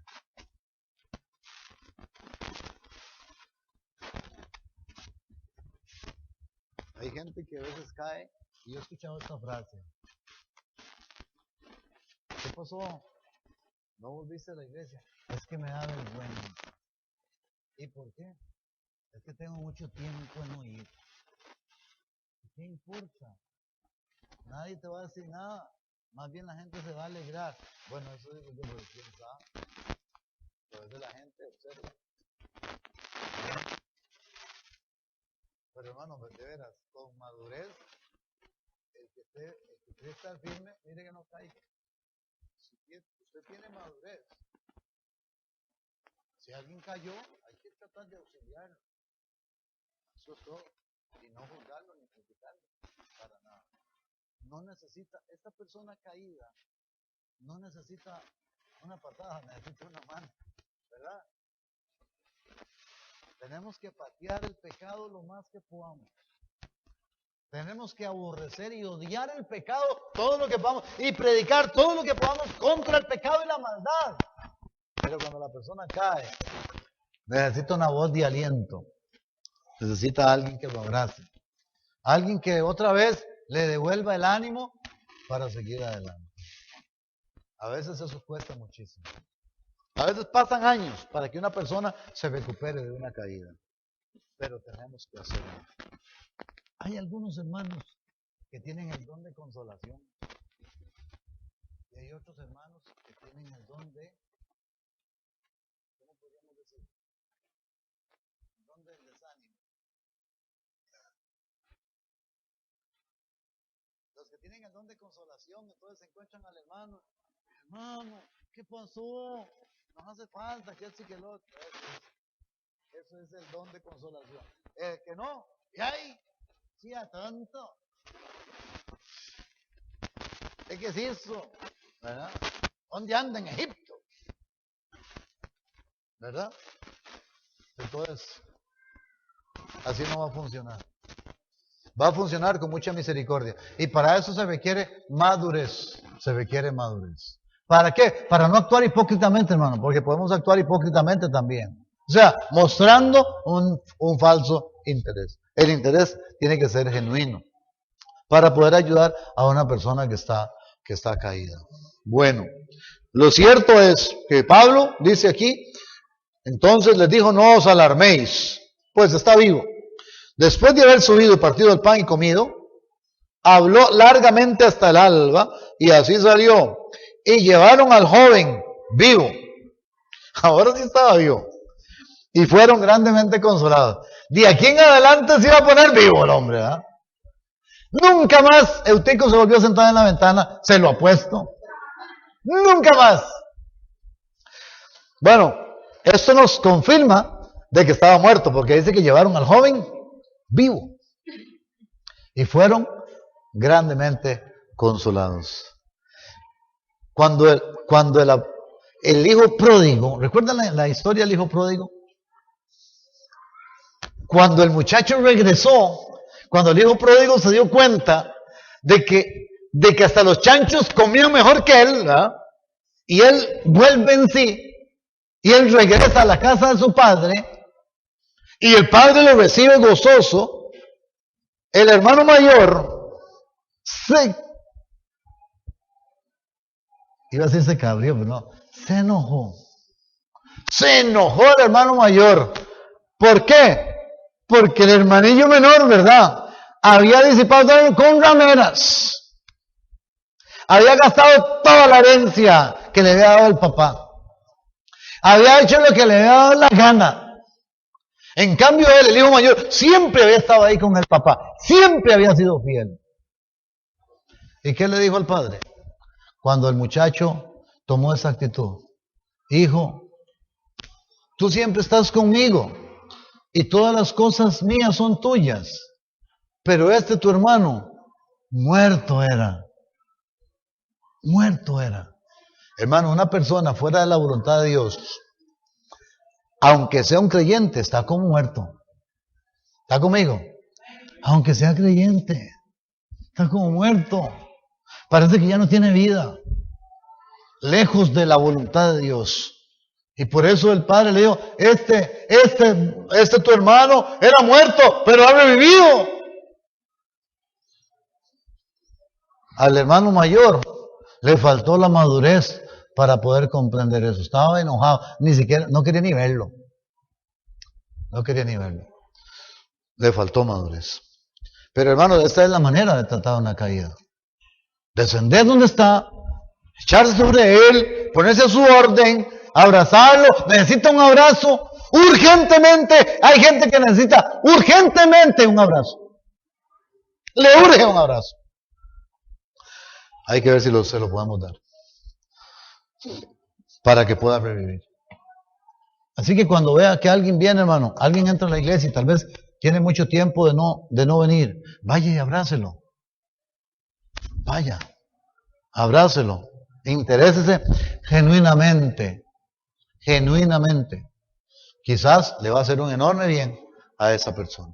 Hay gente que a veces cae, y yo he escuchado esta frase. ¿Qué pasó? ¿No volviste a la iglesia? Es que me da vergüenza. ¿Y por qué? Es que tengo mucho tiempo en no ir. ¿Qué importa? Nadie te va a decir nada. Más bien la gente se va a alegrar. Bueno, eso digo yo, pero quién sabe. Pero eso la gente observa. Pero hermano, de veras, con madurez, el que quiere estar firme, mire que no caiga. Usted tiene madurez. Si alguien cayó, hay que tratar de auxiliarlo. Eso es todo. Y no juzgarlo ni criticarlo. Para nada. No necesita, esta persona caída, no necesita una patada, necesita una mano. ¿Verdad? Tenemos que patear el pecado lo más que podamos. Tenemos que aborrecer y odiar el pecado todo lo que podamos y predicar todo lo que podamos contra el pecado y la maldad. Pero cuando la persona cae, necesita una voz de aliento. Necesita a alguien que lo abrace. Alguien que otra vez le devuelva el ánimo para seguir adelante. A veces eso cuesta muchísimo. A veces pasan años para que una persona se recupere de una caída. Pero tenemos que hacerlo. Hay algunos hermanos que tienen el don de consolación. Y hay otros hermanos que tienen el don de, ¿cómo podríamos decir? El don del desánimo. Los que tienen el don de consolación, entonces se encuentran al hermano. Hermano, ¿qué pasó? Nos hace falta que esto y que el otro. Eso es el don de consolación. Que no, y ahí, sí a tanto. ¿Qué es eso? ¿Verdad? ¿Dónde anda? En Egipto. ¿Verdad? Entonces, así no va a funcionar. Va a funcionar con mucha misericordia. Y para eso se requiere madurez. Se requiere madurez. ¿Para qué? Para no actuar hipócritamente, hermano, porque podemos actuar hipócritamente también. O sea, mostrando un falso interés. El interés tiene que ser genuino para poder ayudar a una persona que está caída. Bueno, lo cierto es que Pablo dice aquí, entonces les dijo, no os alarméis, pues está vivo. Después de haber subido y partido el pan y comido, habló largamente hasta el alba y así salió. Y llevaron al joven vivo. Ahora sí estaba vivo. Y fueron grandemente consolados. De aquí en adelante se iba a poner vivo el hombre, ¿verdad? Nunca más Eutico se volvió a sentar en la ventana, se lo apuesto. Nunca más. Bueno, esto nos confirma de que estaba muerto, porque dice que llevaron al joven vivo. Y fueron grandemente consolados. Cuando el hijo pródigo, ¿recuerdan la historia del hijo pródigo? Cuando el muchacho regresó, cuando el hijo pródigo se dio cuenta de que hasta los chanchos comían mejor que él, ¿verdad? Y él vuelve en sí, y él regresa a la casa de su padre, y el padre lo recibe gozoso, el hermano mayor iba a decir se cabrió, pero no, se enojó. Se enojó el hermano mayor. ¿Por qué? Porque el hermanillo menor, ¿verdad? Había disipado con rameras. Había gastado toda la herencia que le había dado el papá. Había hecho lo que le había dado la gana. En cambio él, el hijo mayor, siempre había estado ahí con el papá. Siempre había sido fiel. ¿Y qué le dijo al padre? Cuando el muchacho tomó esa actitud. Hijo, tú siempre estás conmigo y todas las cosas mías son tuyas. Pero tu hermano, muerto era. Muerto era. Hermano, una persona fuera de la voluntad de Dios, aunque sea un creyente, está como muerto. ¿Está conmigo? Aunque sea creyente, está como muerto. Parece que ya no tiene vida. Lejos de la voluntad de Dios. Y por eso el padre le dijo, tu hermano era muerto, pero ha revivido. Al hermano mayor le faltó la madurez para poder comprender eso. Estaba enojado, ni siquiera, no quería ni verlo. No quería ni verlo. Le faltó madurez. Pero hermano, esta es la manera de tratar una caída. Descender donde está, echarse sobre él, ponerse a su orden, abrazarlo. Necesita un abrazo urgentemente. Hay gente que necesita urgentemente un abrazo. Le urge un abrazo. Hay que ver si se lo podemos dar para que pueda revivir. Así que cuando vea que alguien viene, hermano, alguien entra a la iglesia y tal vez tiene mucho tiempo de no venir, vaya y abrácelo. Vaya, abrácelo. Interésese genuinamente. Genuinamente. Quizás le va a hacer un enorme bien a esa persona.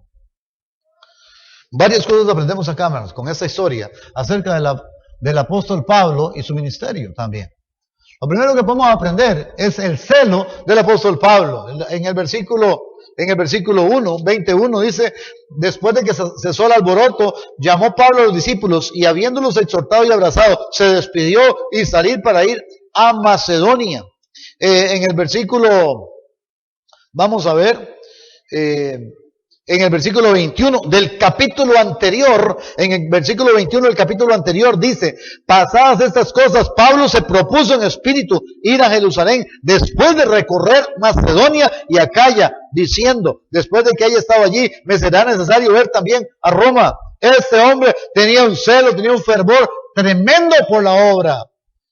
Varias cosas aprendemos acá, hermanos, con esta historia acerca del apóstol Pablo y su ministerio también. Lo primero que podemos aprender es el celo del apóstol Pablo. En el versículo 21 dice, después de que cesó el alboroto, llamó Pablo a los discípulos y habiéndolos exhortado y abrazado, se despidió y salir para ir a Macedonia. En el versículo, vamos a ver, en el versículo 21 del capítulo anterior, en el versículo 21 del capítulo anterior dice, pasadas estas cosas, Pablo se propuso en espíritu ir a Jerusalén después de recorrer Macedonia y Acaya, diciendo, después de que haya estado allí, me será necesario ver también a Roma. Este hombre tenía un celo, tenía un fervor tremendo por la obra.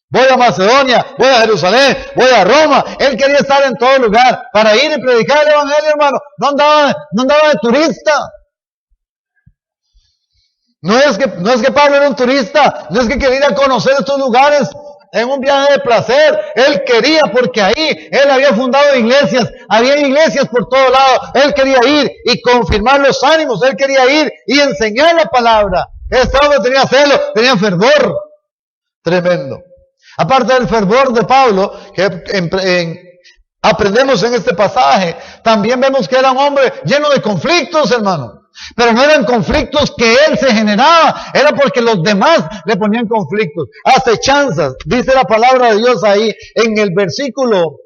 Voy a Macedonia, voy a Jerusalén, voy a Roma. Él quería estar en todo lugar para ir y predicar el evangelio, hermano. No andaba de turista. No es que Pablo era un turista, no es que quería ir a conocer estos lugares en un viaje de placer. Él quería, porque ahí él había fundado iglesias, había iglesias por todos lados. Él quería ir y confirmar los ánimos, él quería ir y enseñar la palabra. Este hombre tenía celo, tenía fervor tremendo. Aparte del fervor de Pablo, que aprendemos en este pasaje, también vemos que era un hombre lleno de conflictos, hermano. Pero no eran conflictos que él se generaba, era porque los demás le ponían conflictos, acechanzas. Dice la palabra de Dios ahí en el versículo,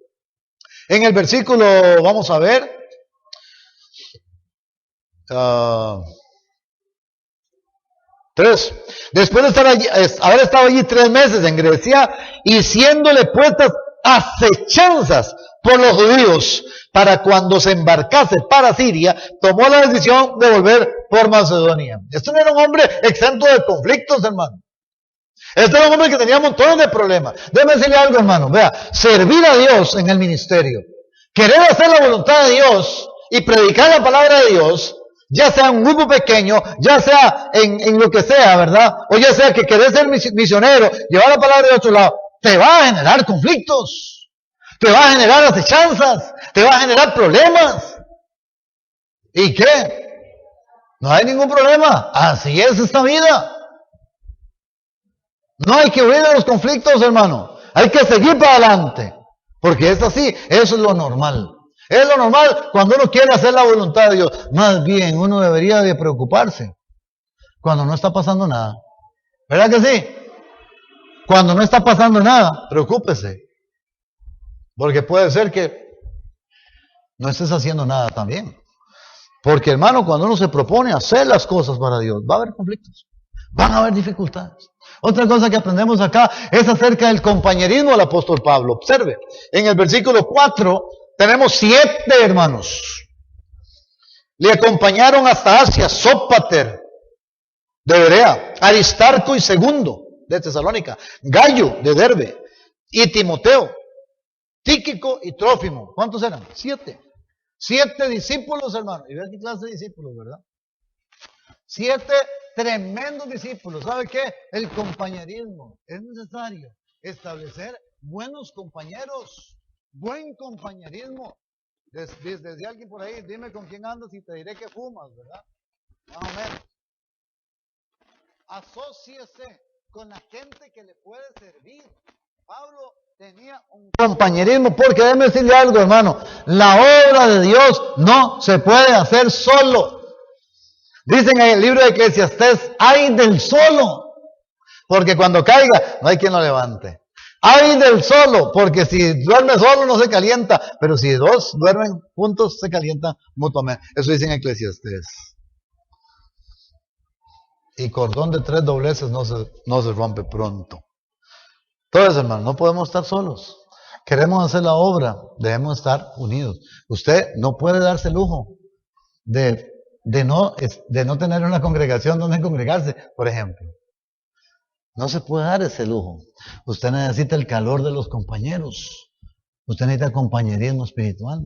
vamos a ver, 3. Después de haber estado allí 3 meses en Grecia y siéndole puestas acechanzas por los judíos para cuando se embarcase para Siria, tomó la decisión de volver por Macedonia. Este no era un hombre exento de conflictos, hermano. Este era un hombre que tenía montones de problemas. Déjeme decirle algo, hermano. Vea, servir a Dios en el ministerio, querer hacer la voluntad de Dios y predicar la palabra de Dios, ya sea en un grupo pequeño, ya sea en lo que sea, ¿verdad? O ya sea que querés ser misionero, llevar la palabra de otro lado, te va a generar conflictos, te va a generar acechanzas, te va a generar problemas. ¿Y qué? No hay ningún problema, así es esta vida. No hay que huir de los conflictos, hermano, hay que seguir para adelante, porque es así, eso es lo normal. Es lo normal cuando uno quiere hacer la voluntad de Dios. Más bien, uno debería de preocuparse cuando no está pasando nada. ¿Verdad que sí? Cuando no está pasando nada, preocúpese. Porque puede ser que no estés haciendo nada también. Porque, hermano, cuando uno se propone hacer las cosas para Dios, va a haber conflictos. Van a haber dificultades. Otra cosa que aprendemos acá es acerca del compañerismo del apóstol Pablo. Observe, en el versículo 4 tenemos 7 hermanos. Le acompañaron hasta Asia, Sópater de Berea, Aristarco y Segundo de Tesalónica, Gallo de Derbe y Timoteo, Tíquico y Trófimo. ¿Cuántos eran? 7. 7 discípulos, hermano. Y vean qué clase de discípulos, ¿verdad? 7 tremendos discípulos. ¿Sabe qué? El compañerismo. Es necesario establecer buenos compañeros. Buen compañerismo. Desde alguien por ahí, dime con quién andas y te diré que fumas, ¿verdad? Más o menos. Asóciese con la gente que le puede servir. Pablo tenía un compañerismo, porque déjeme decirle algo, hermano. La obra de Dios no se puede hacer solo. Dicen en el libro de Eclesiastés, ay del solo, porque cuando caiga no hay quien lo levante. Ay del solo, porque si duerme solo no se calienta, pero si 2 duermen juntos se calientan mutuamente. Eso dice en Eclesiastés. Y cordón de 3 dobleces no se rompe pronto. Entonces, hermano, no podemos estar solos. Queremos hacer la obra, debemos estar unidos. Usted no puede darse el lujo de no tener una congregación donde congregarse, por ejemplo. No se puede dar ese lujo. Usted necesita el calor de los compañeros. Usted necesita compañerismo espiritual.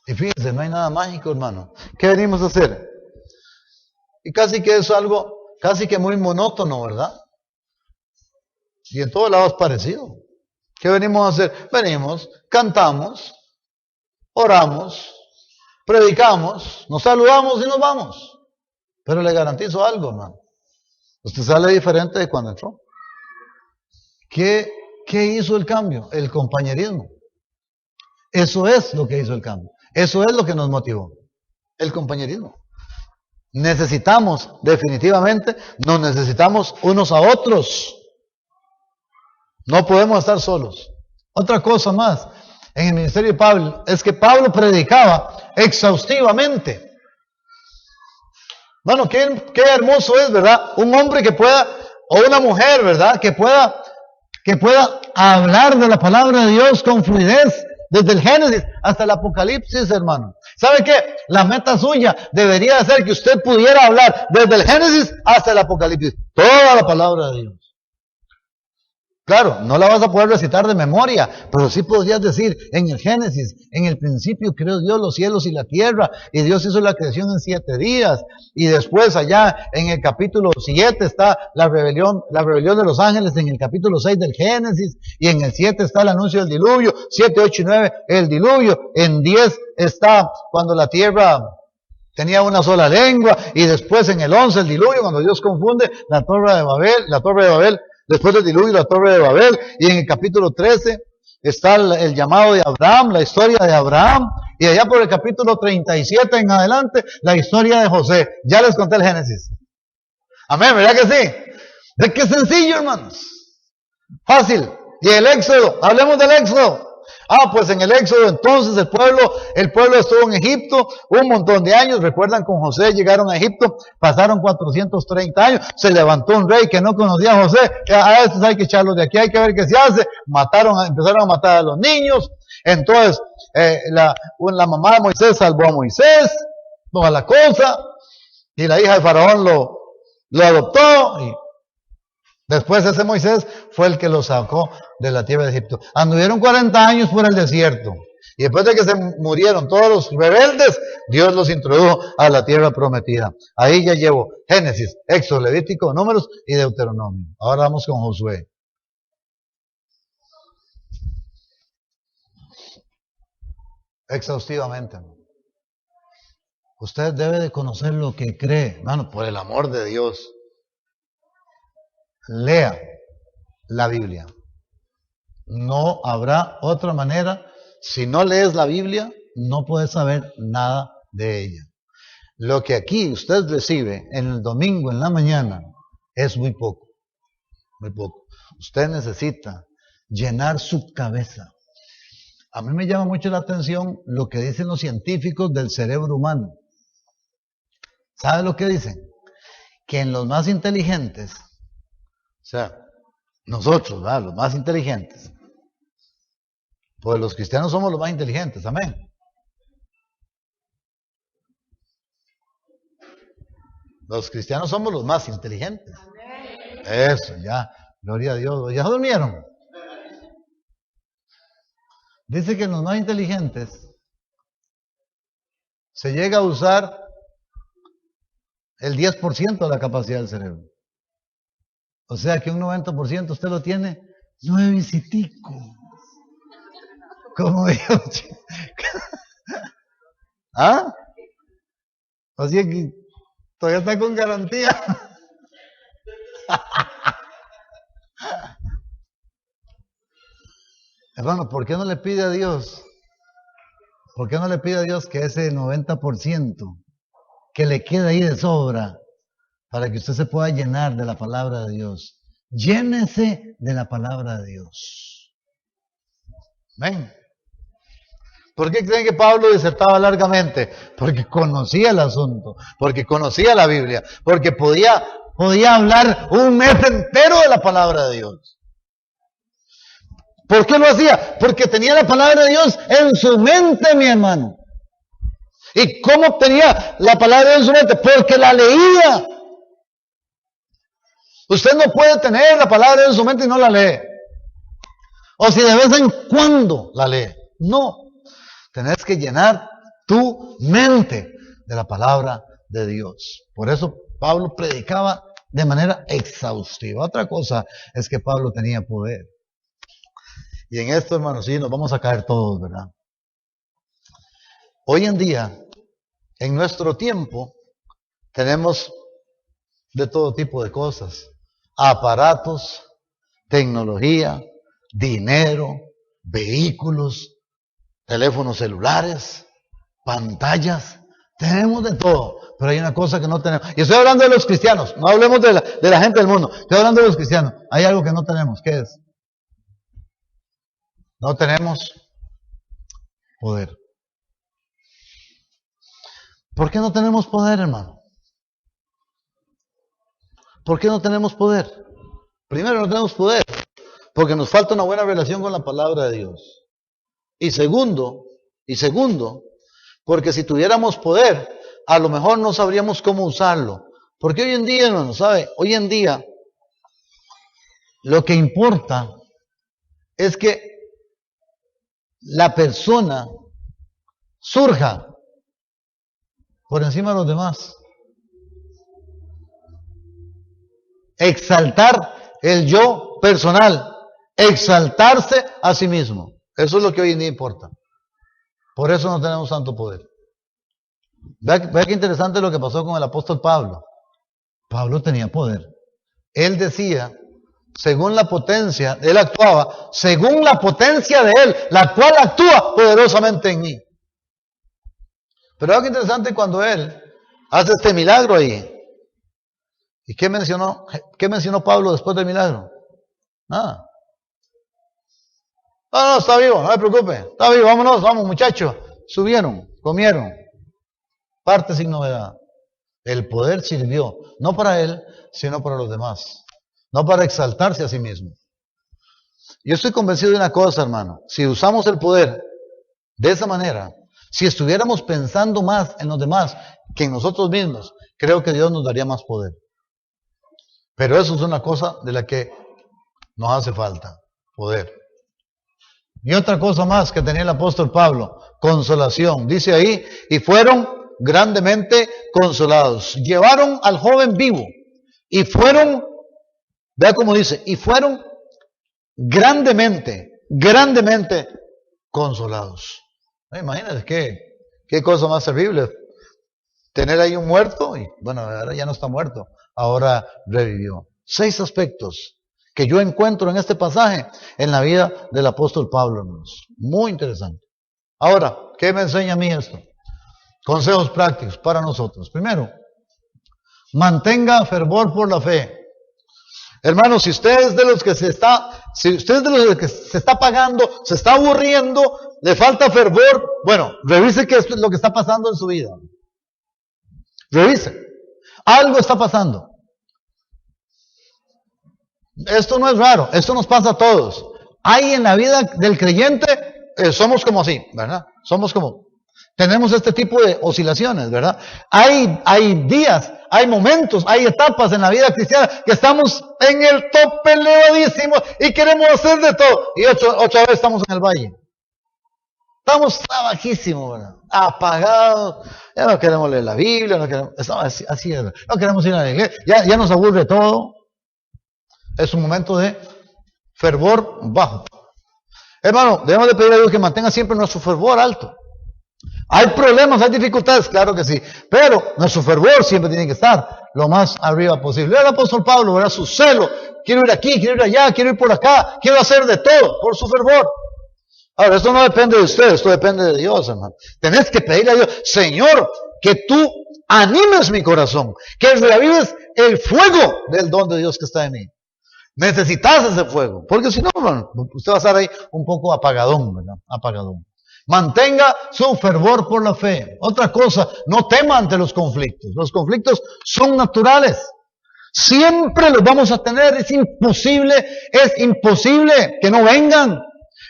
Y fíjense, no hay nada mágico, hermano. ¿Qué venimos a hacer? Y casi que es algo, casi que muy monótono, ¿verdad? Y en todos lados parecido. ¿Qué venimos a hacer? Venimos, cantamos, oramos, predicamos, nos saludamos y nos vamos. Pero le garantizo algo, hermano. Usted sale diferente de cuando entró. ¿Qué hizo el cambio? El compañerismo. Eso es lo que hizo el cambio. Eso es lo que nos motivó. El compañerismo. Necesitamos, definitivamente, nos necesitamos unos a otros. No podemos estar solos. Otra cosa más en el ministerio de Pablo es que Pablo predicaba exhaustivamente. Bueno, qué hermoso es, ¿verdad? Un hombre que pueda, o una mujer, ¿verdad? Que pueda hablar de la palabra de Dios con fluidez, desde el Génesis hasta el Apocalipsis, hermano. ¿Sabe qué? La meta suya debería ser que usted pudiera hablar desde el Génesis hasta el Apocalipsis. Toda la palabra de Dios. Claro, no la vas a poder recitar de memoria, pero sí podrías decir, en el Génesis, en el principio creó Dios los cielos y la tierra, y Dios hizo la creación en 7 días, y después allá en el capítulo 7 está la rebelión de los ángeles, en el capítulo 6 del Génesis, y en el 7 está el anuncio del diluvio, 7, 8 y 9 el diluvio, en 10 está cuando la tierra tenía una sola lengua, y después en el 11 el diluvio, cuando Dios confunde la torre de Babel, después del diluvio, la torre de Babel, y en el capítulo 13 está el llamado de Abraham, la historia de Abraham, y allá por el capítulo 37 en adelante, la historia de José. Ya les conté el Génesis. Amén, ¿verdad que sí? ¿De qué sencillo, hermanos? Fácil. Y el Éxodo, hablemos del Éxodo. Pues en el Éxodo entonces el pueblo estuvo en Egipto un montón de años. Recuerdan, con José llegaron a Egipto, pasaron 430 años, se levantó un rey que no conocía a José, a estos hay que echarlos de aquí, hay que ver qué se hace. Empezaron a matar a los niños. Entonces la mamá de Moisés salvó a Moisés, toda la cosa, y la hija de Faraón lo adoptó, y después ese Moisés fue el que lo sacó de la tierra de Egipto. Anduvieron 40 años por el desierto. Y después de que se murieron todos los rebeldes, Dios los introdujo a la tierra prometida. Ahí ya llevo Génesis, Éxodo, Levítico, Números y Deuteronomio. Ahora vamos con Josué. Exhaustivamente. Usted debe de conocer lo que cree. Hermano, por el amor de Dios. Lea la Biblia. No habrá otra manera. Si no lees la Biblia, no puedes saber nada de ella. Lo que aquí usted recibe en el domingo en la mañana es muy poco. Muy poco. Usted necesita llenar su cabeza. A mí me llama mucho la atención lo que dicen los científicos del cerebro humano. ¿Sabe lo que dicen? que en los más inteligentes, o sea, nosotros, ¿verdad? Los más inteligentes, pues los cristianos somos los más inteligentes, amén. Los cristianos somos los más inteligentes. Eso, ya, gloria a Dios. ¿Ya durmieron? Dice que en los más inteligentes se llega a usar el 10% de la capacidad del cerebro. O sea que un 90% usted lo tiene nuevecitico. Como digo, ¿ah? Así es que todavía está con garantía. Hermano, ¿por qué no le pide a Dios? ¿Por qué no le pide a Dios que ese 90% que le queda ahí de sobra para que usted se pueda llenar de la palabra de Dios? Llénese de la palabra de Dios. ¿Ven? ¿Por qué creen que Pablo disertaba largamente? Porque conocía el asunto, porque conocía la Biblia, porque podía hablar un mes entero de la palabra de Dios. ¿Por qué lo hacía? Porque tenía la palabra de Dios en su mente, mi hermano. ¿Y cómo tenía la palabra de Dios en su mente? Porque la leía. Usted no puede tener la palabra de Dios en su mente y no la lee. O si de vez en cuando la lee. No. Tenés que llenar tu mente de la palabra de Dios. Por eso Pablo predicaba de manera exhaustiva. Otra cosa es que Pablo tenía poder. Y en esto, hermanos, sí, nos vamos a caer todos, ¿verdad? Hoy en día, en nuestro tiempo, tenemos de todo tipo de cosas. Aparatos, tecnología, dinero, vehículos, teléfonos celulares, pantallas. Tenemos de todo, pero hay una cosa que no tenemos. Y estoy hablando de los cristianos, no hablemos de la gente del mundo. Estoy hablando de los cristianos. Hay algo que no tenemos. ¿Qué es? No tenemos poder. ¿Por qué no tenemos poder, hermano? ¿Por qué no tenemos poder? Primero, no tenemos poder porque nos falta una buena relación con la palabra de Dios. Y segundo, porque si tuviéramos poder, a lo mejor no sabríamos cómo usarlo. Porque hoy en día, hermano, ¿sabe? Hoy en día, lo que importa es que la persona surja por encima de los demás. Exaltar el yo personal, exaltarse a sí mismo. Eso es lo que hoy en día importa. Por eso no tenemos tanto poder. Vea qué interesante lo que pasó con el apóstol Pablo. Pablo tenía poder. Él decía, según la potencia, él actuaba, según la potencia de él, la cual actúa poderosamente en mí. Pero vea qué interesante cuando él hace este milagro ahí. ¿Y qué mencionó Pablo después del milagro? Nada. No, está vivo, no se preocupe. Está vivo, vamos muchachos. Subieron, comieron. Parte sin novedad. El poder sirvió, no para él, sino para los demás. No para exaltarse a sí mismo. Yo estoy convencido de una cosa, hermano. Si usamos el poder de esa manera, si estuviéramos pensando más en los demás que en nosotros mismos, creo que Dios nos daría más poder. Pero eso es una cosa de la que nos hace falta, poder. Y otra cosa más que tenía el apóstol Pablo, consolación. Dice ahí, y fueron grandemente consolados. Llevaron al joven vivo y fueron, vea cómo dice, y fueron grandemente consolados. Imagínense qué cosa más terrible. Tener ahí un muerto y bueno, ahora ya no está muerto, ahora revivió. 6 aspectos que yo encuentro en este pasaje en la vida del apóstol Pablo, hermanos. Muy interesante. Ahora, ¿qué me enseña a mí esto? Consejos prácticos para nosotros. Primero, mantenga fervor por la fe. Hermano, si usted es de los que se está pagando, se está aburriendo, le falta fervor, bueno, revise qué es lo que está pasando en su vida. Revise. Algo está pasando. Esto no es raro, esto nos pasa a todos. Hay en la vida del creyente, somos como así, ¿verdad? Tenemos este tipo de oscilaciones, ¿verdad? Hay días, hay momentos, hay etapas en la vida cristiana que estamos en el tope elevadísimo y queremos hacer de todo. Y otra vez estamos en el valle. Estamos bajísimos, ¿verdad? Apagados. Ya no queremos leer la Biblia, así es, no queremos ir a la iglesia, ya nos aburre todo. Es un momento de fervor bajo. Hermano, debemos de pedir a Dios que mantenga siempre nuestro fervor alto. Hay problemas, hay dificultades, claro que sí, pero nuestro fervor siempre tiene que estar lo más arriba posible. El apóstol Pablo, ¿verdad? Su celo, quiero ir aquí, quiero ir allá, quiero ir por acá, quiero hacer de todo por su fervor. Ahora, esto no depende de ustedes, esto depende de Dios, hermano. Tenés que pedirle a Dios, Señor, que tú animes mi corazón, que reavives el fuego del don de Dios que está en mí. Necesitas ese fuego, porque si no, hermano, usted va a estar ahí un poco apagadón, ¿verdad? Apagadón. Mantenga su fervor por la fe. Otra cosa, no tema ante los conflictos. Los conflictos son naturales. Siempre los vamos a tener. Es imposible que no vengan.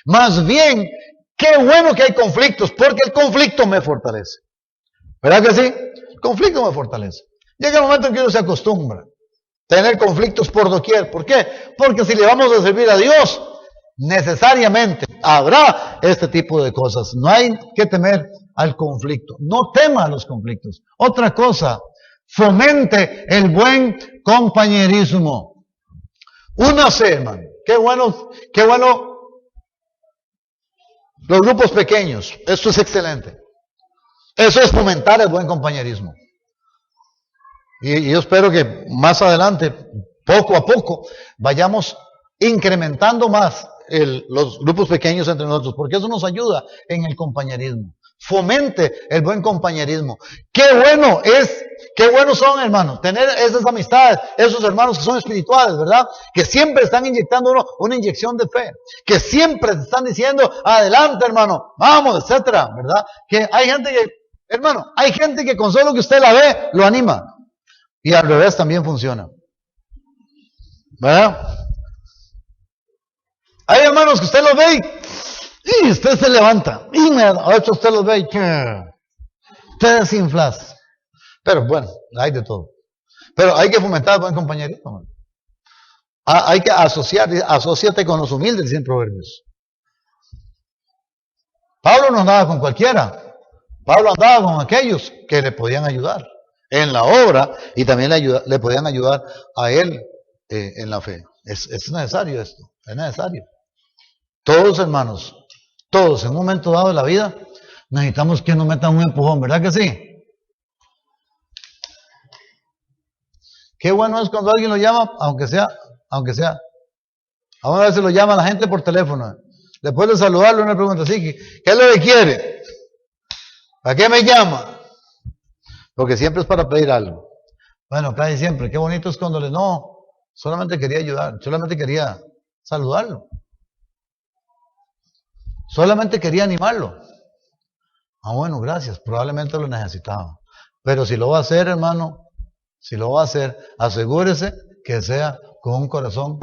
Más bien, qué bueno que hay conflictos, porque el conflicto me fortalece. ¿Verdad que sí? El conflicto me fortalece. Llega el momento en que uno se acostumbra. Tener conflictos por doquier. ¿Por qué? Porque si le vamos a servir a Dios, necesariamente habrá este tipo de cosas. No hay que temer al conflicto. No tema a los conflictos. Otra cosa, fomente el buen compañerismo. Únase, hermano. Qué bueno los grupos pequeños. Esto es excelente. Eso es fomentar el buen compañerismo. Y yo espero que más adelante, poco a poco, vayamos incrementando más los grupos pequeños entre nosotros, porque eso nos ayuda en el compañerismo. Fomente el buen compañerismo. Qué buenos son, hermanos, tener esas amistades, esos hermanos que son espirituales, ¿verdad? Que siempre están inyectando una inyección de fe, que siempre están diciendo, adelante, hermano, vamos, etcétera, ¿verdad? Que hay gente que con solo que usted la ve, lo anima. Y al revés también funciona. ¿Verdad? Hay hermanos que usted los ve y usted se levanta. Y a otros usted los ve y usted desinflas. Pero bueno, hay de todo. Pero hay que fomentar el buen compañerismo. Hay que asociarte con los humildes, dicen Proverbios. Pablo no andaba con cualquiera. Pablo andaba con aquellos que le podían ayudar en la obra y también le podían ayudar a él en la fe. Es necesario esto, es necesario. Todos, hermanos, todos en un momento dado de la vida necesitamos que nos metan un empujón, ¿verdad que sí? Qué bueno es cuando alguien lo llama, aunque sea. A una vez se lo llama a la gente por teléfono. Después de saludarlo, uno pregunta, ¿sí? ¿Qué es lo que quiere? ¿A qué me llama? Porque siempre es para pedir algo. Bueno, casi siempre. Qué bonito es cuando no, solamente quería ayudar, solamente quería saludarlo. Solamente quería animarlo. Bueno, gracias, probablemente lo necesitaba. Pero si lo va a hacer, hermano, asegúrese que sea con un corazón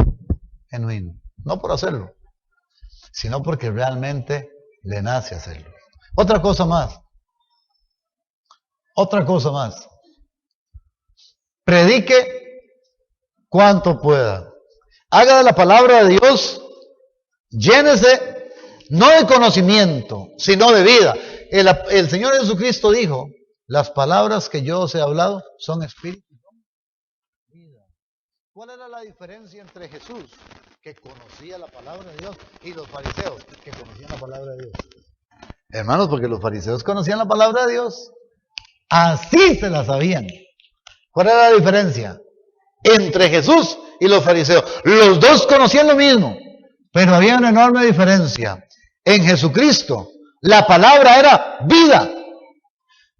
genuino. No por hacerlo, sino porque realmente le nace hacerlo. Otra cosa más. Predique cuanto pueda. Haga de la palabra de Dios, llénese no de conocimiento, sino de vida. El Señor Jesucristo dijo, las palabras que yo os he hablado son espíritu y son vida. ¿Cuál era la diferencia entre Jesús, que conocía la palabra de Dios, y los fariseos, que conocían la palabra de Dios? Hermanos, porque los fariseos conocían la palabra de Dios. Así se la sabían. ¿Cuál era la diferencia entre Jesús y los fariseos? Los dos conocían lo mismo, pero había una enorme diferencia. En Jesucristo, la palabra era vida.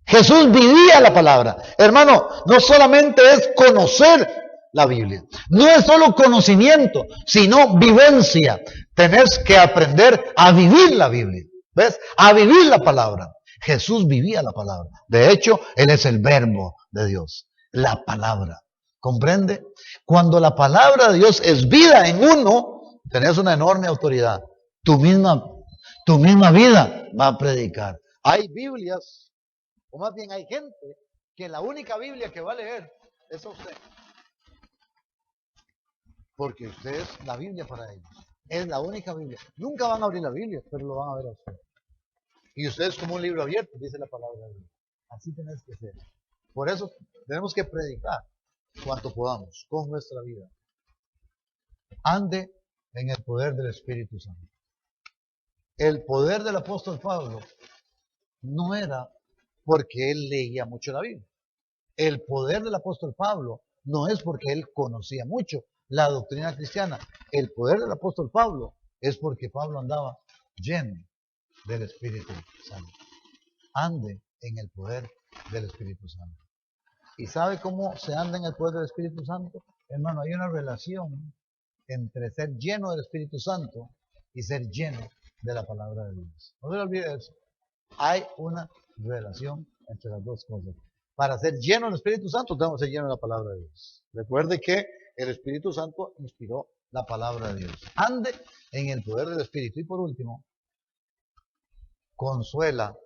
Jesús vivía la palabra. Hermano, no solamente es conocer la Biblia, no es solo conocimiento, sino vivencia. Tenés que aprender a vivir la Biblia. ¿Ves? A vivir la palabra. Jesús vivía la palabra. De hecho, Él es el verbo de Dios. La palabra. ¿Comprende? Cuando la palabra de Dios es vida en uno, tenés una enorme autoridad. Tu misma vida va a predicar. Hay Biblias, o más bien hay gente, que la única Biblia que va a leer es a usted. Porque usted es la Biblia para ellos. Es la única Biblia. Nunca van a abrir la Biblia, pero lo van a ver a usted. Y usted es como un libro abierto, dice la palabra de Dios. Así tenés que ser. Por eso tenemos que predicar cuanto podamos con nuestra vida. Ande en el poder del Espíritu Santo. El poder del apóstol Pablo no era porque él leía mucho la Biblia. El poder del apóstol Pablo no es porque él conocía mucho la doctrina cristiana. El poder del apóstol Pablo es porque Pablo andaba lleno del Espíritu Santo. Ande en el poder del Espíritu Santo. ¿Y sabe cómo se anda en el poder del Espíritu Santo? Hermano, hay una relación entre ser lleno del Espíritu Santo y ser lleno de la palabra de Dios. No se le olvide eso. Hay una relación entre las dos cosas. Para ser lleno del Espíritu Santo, tenemos que ser lleno de la palabra de Dios. Recuerde que el Espíritu Santo inspiró la palabra de Dios. Ande en el poder del Espíritu. Y por último, consuela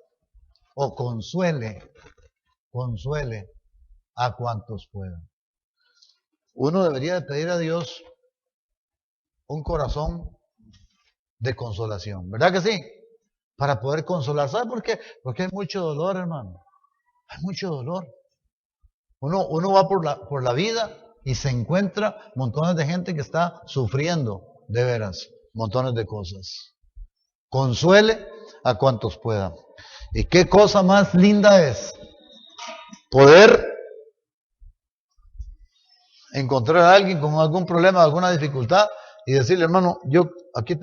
o consuele a cuantos puedan. Uno debería de pedir a Dios un corazón de consolación, ¿verdad que sí? Para poder consolar. ¿Sabe por qué? Porque hay mucho dolor, hermano. Hay mucho dolor. Uno va por la vida y se encuentra montones de gente que está sufriendo, de veras, montones de cosas. Consuele a cuantos puedan. ¿Y qué cosa más linda es poder encontrar a alguien con algún problema, alguna dificultad y decirle, hermano, yo aquí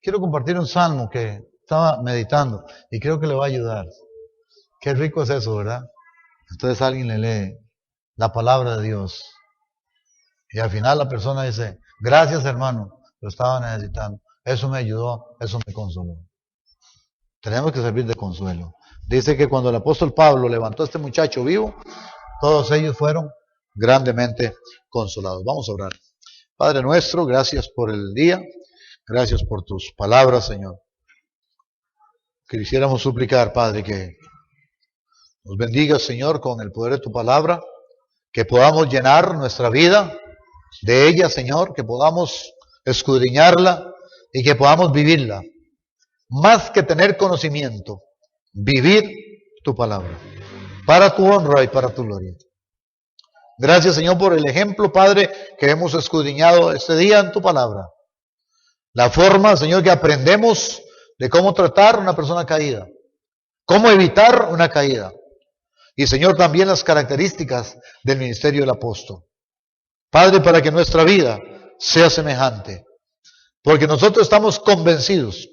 quiero compartir un salmo que estaba meditando y creo que le va a ayudar. Qué rico es eso, ¿verdad? Entonces alguien le lee la palabra de Dios y al final la persona dice, gracias hermano, lo estaba necesitando. Eso me ayudó, eso me consoló. Tenemos que servir de consuelo. Dice que cuando el apóstol Pablo levantó a este muchacho vivo, todos ellos fueron grandemente consolados. Vamos a orar. Padre nuestro, gracias por el día, gracias por tus palabras, Señor. Quisiéramos suplicar, Padre, que nos bendigas, Señor, con el poder de tu palabra, que podamos llenar nuestra vida de ella, Señor, que podamos escudriñarla y que podamos vivirla. Más que tener conocimiento, vivir tu palabra, para tu honra y para tu gloria. Gracias, Señor, por el ejemplo, Padre, que hemos escudriñado este día en tu palabra. La forma, Señor, que aprendemos de cómo tratar a una persona caída, cómo evitar una caída. Y, Señor, también las características del ministerio del apóstol. Padre, para que nuestra vida sea semejante. Porque nosotros estamos convencidos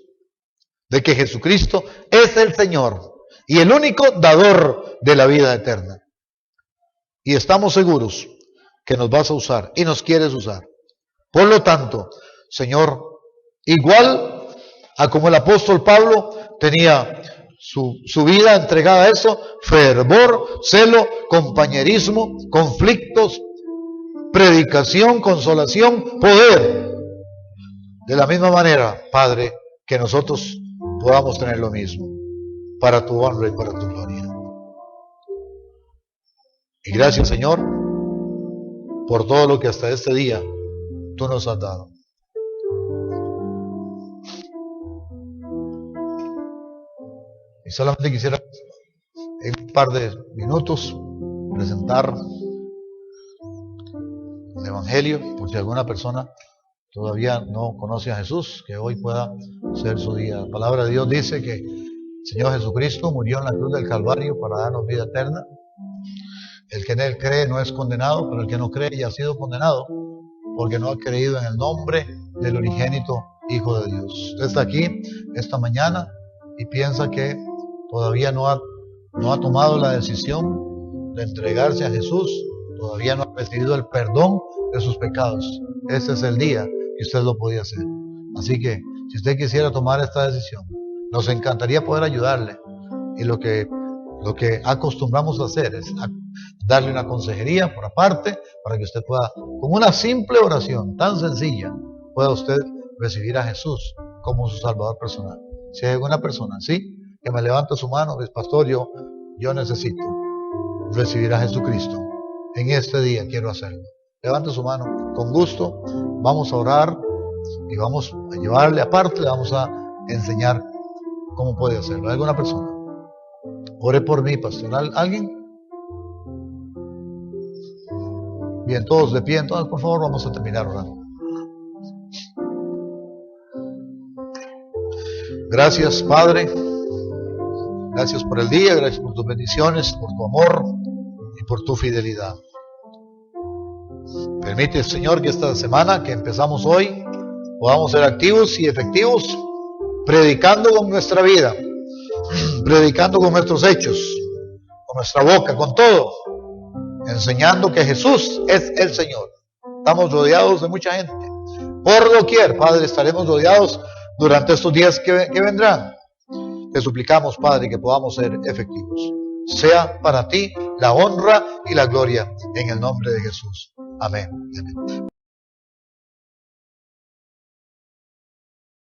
de que Jesucristo es el Señor y el único dador de la vida eterna. Y estamos seguros que nos vas a usar y nos quieres usar. Por lo tanto, Señor, igual a como el apóstol Pablo tenía su vida entregada a eso, fervor, celo, compañerismo, conflictos, predicación, consolación, poder. De la misma manera, Padre, que nosotros podamos tener lo mismo, para tu honra y para tu gloria. Y gracias, Señor, por todo lo que hasta este día tú nos has dado. Y solamente quisiera en un par de minutos presentar el Evangelio, por si alguna persona todavía no conoce a Jesús, que hoy pueda ser su día. La palabra de Dios dice que el Señor Jesucristo murió en la cruz del Calvario para darnos vida eterna. El que en Él cree no es condenado, pero el que no cree ya ha sido condenado, porque no ha creído en el nombre del unigénito Hijo de Dios. Usted está aquí esta mañana y piensa que todavía no ha tomado la decisión de entregarse a Jesús, todavía no ha recibido el perdón de sus pecados. Ese es el día que usted lo podía hacer. Así que, si usted quisiera tomar esta decisión, nos encantaría poder ayudarle. Y lo que acostumbramos a hacer es darle una consejería por aparte, para que usted pueda, con una simple oración tan sencilla, pueda usted recibir a Jesús como su Salvador personal. Si hay alguna persona, ¿sí?, que me levante su mano, dice, pastor, yo necesito recibir a Jesucristo. En este día quiero hacerlo. Levante su mano, con gusto, vamos a orar y vamos a llevarle aparte, le vamos a enseñar cómo puede hacerlo. ¿Hay alguna persona? Ore por mí, pastor. ¿Alguien? Bien, todos de pie. Entonces, por favor, vamos a terminar orando. Gracias, Padre. Gracias por el día, gracias por tus bendiciones, por tu amor y por tu fidelidad. Permite, Señor, que esta semana que empezamos hoy podamos ser activos y efectivos, predicando con nuestra vida, predicando con nuestros hechos, con nuestra boca, con todo, enseñando que Jesús es el Señor. Estamos rodeados de mucha gente. Por doquier, Padre, estaremos rodeados durante estos días que vendrán. Te suplicamos, Padre, que podamos ser efectivos. Sea para ti la honra y la gloria en el nombre de Jesús. Amén. Amén.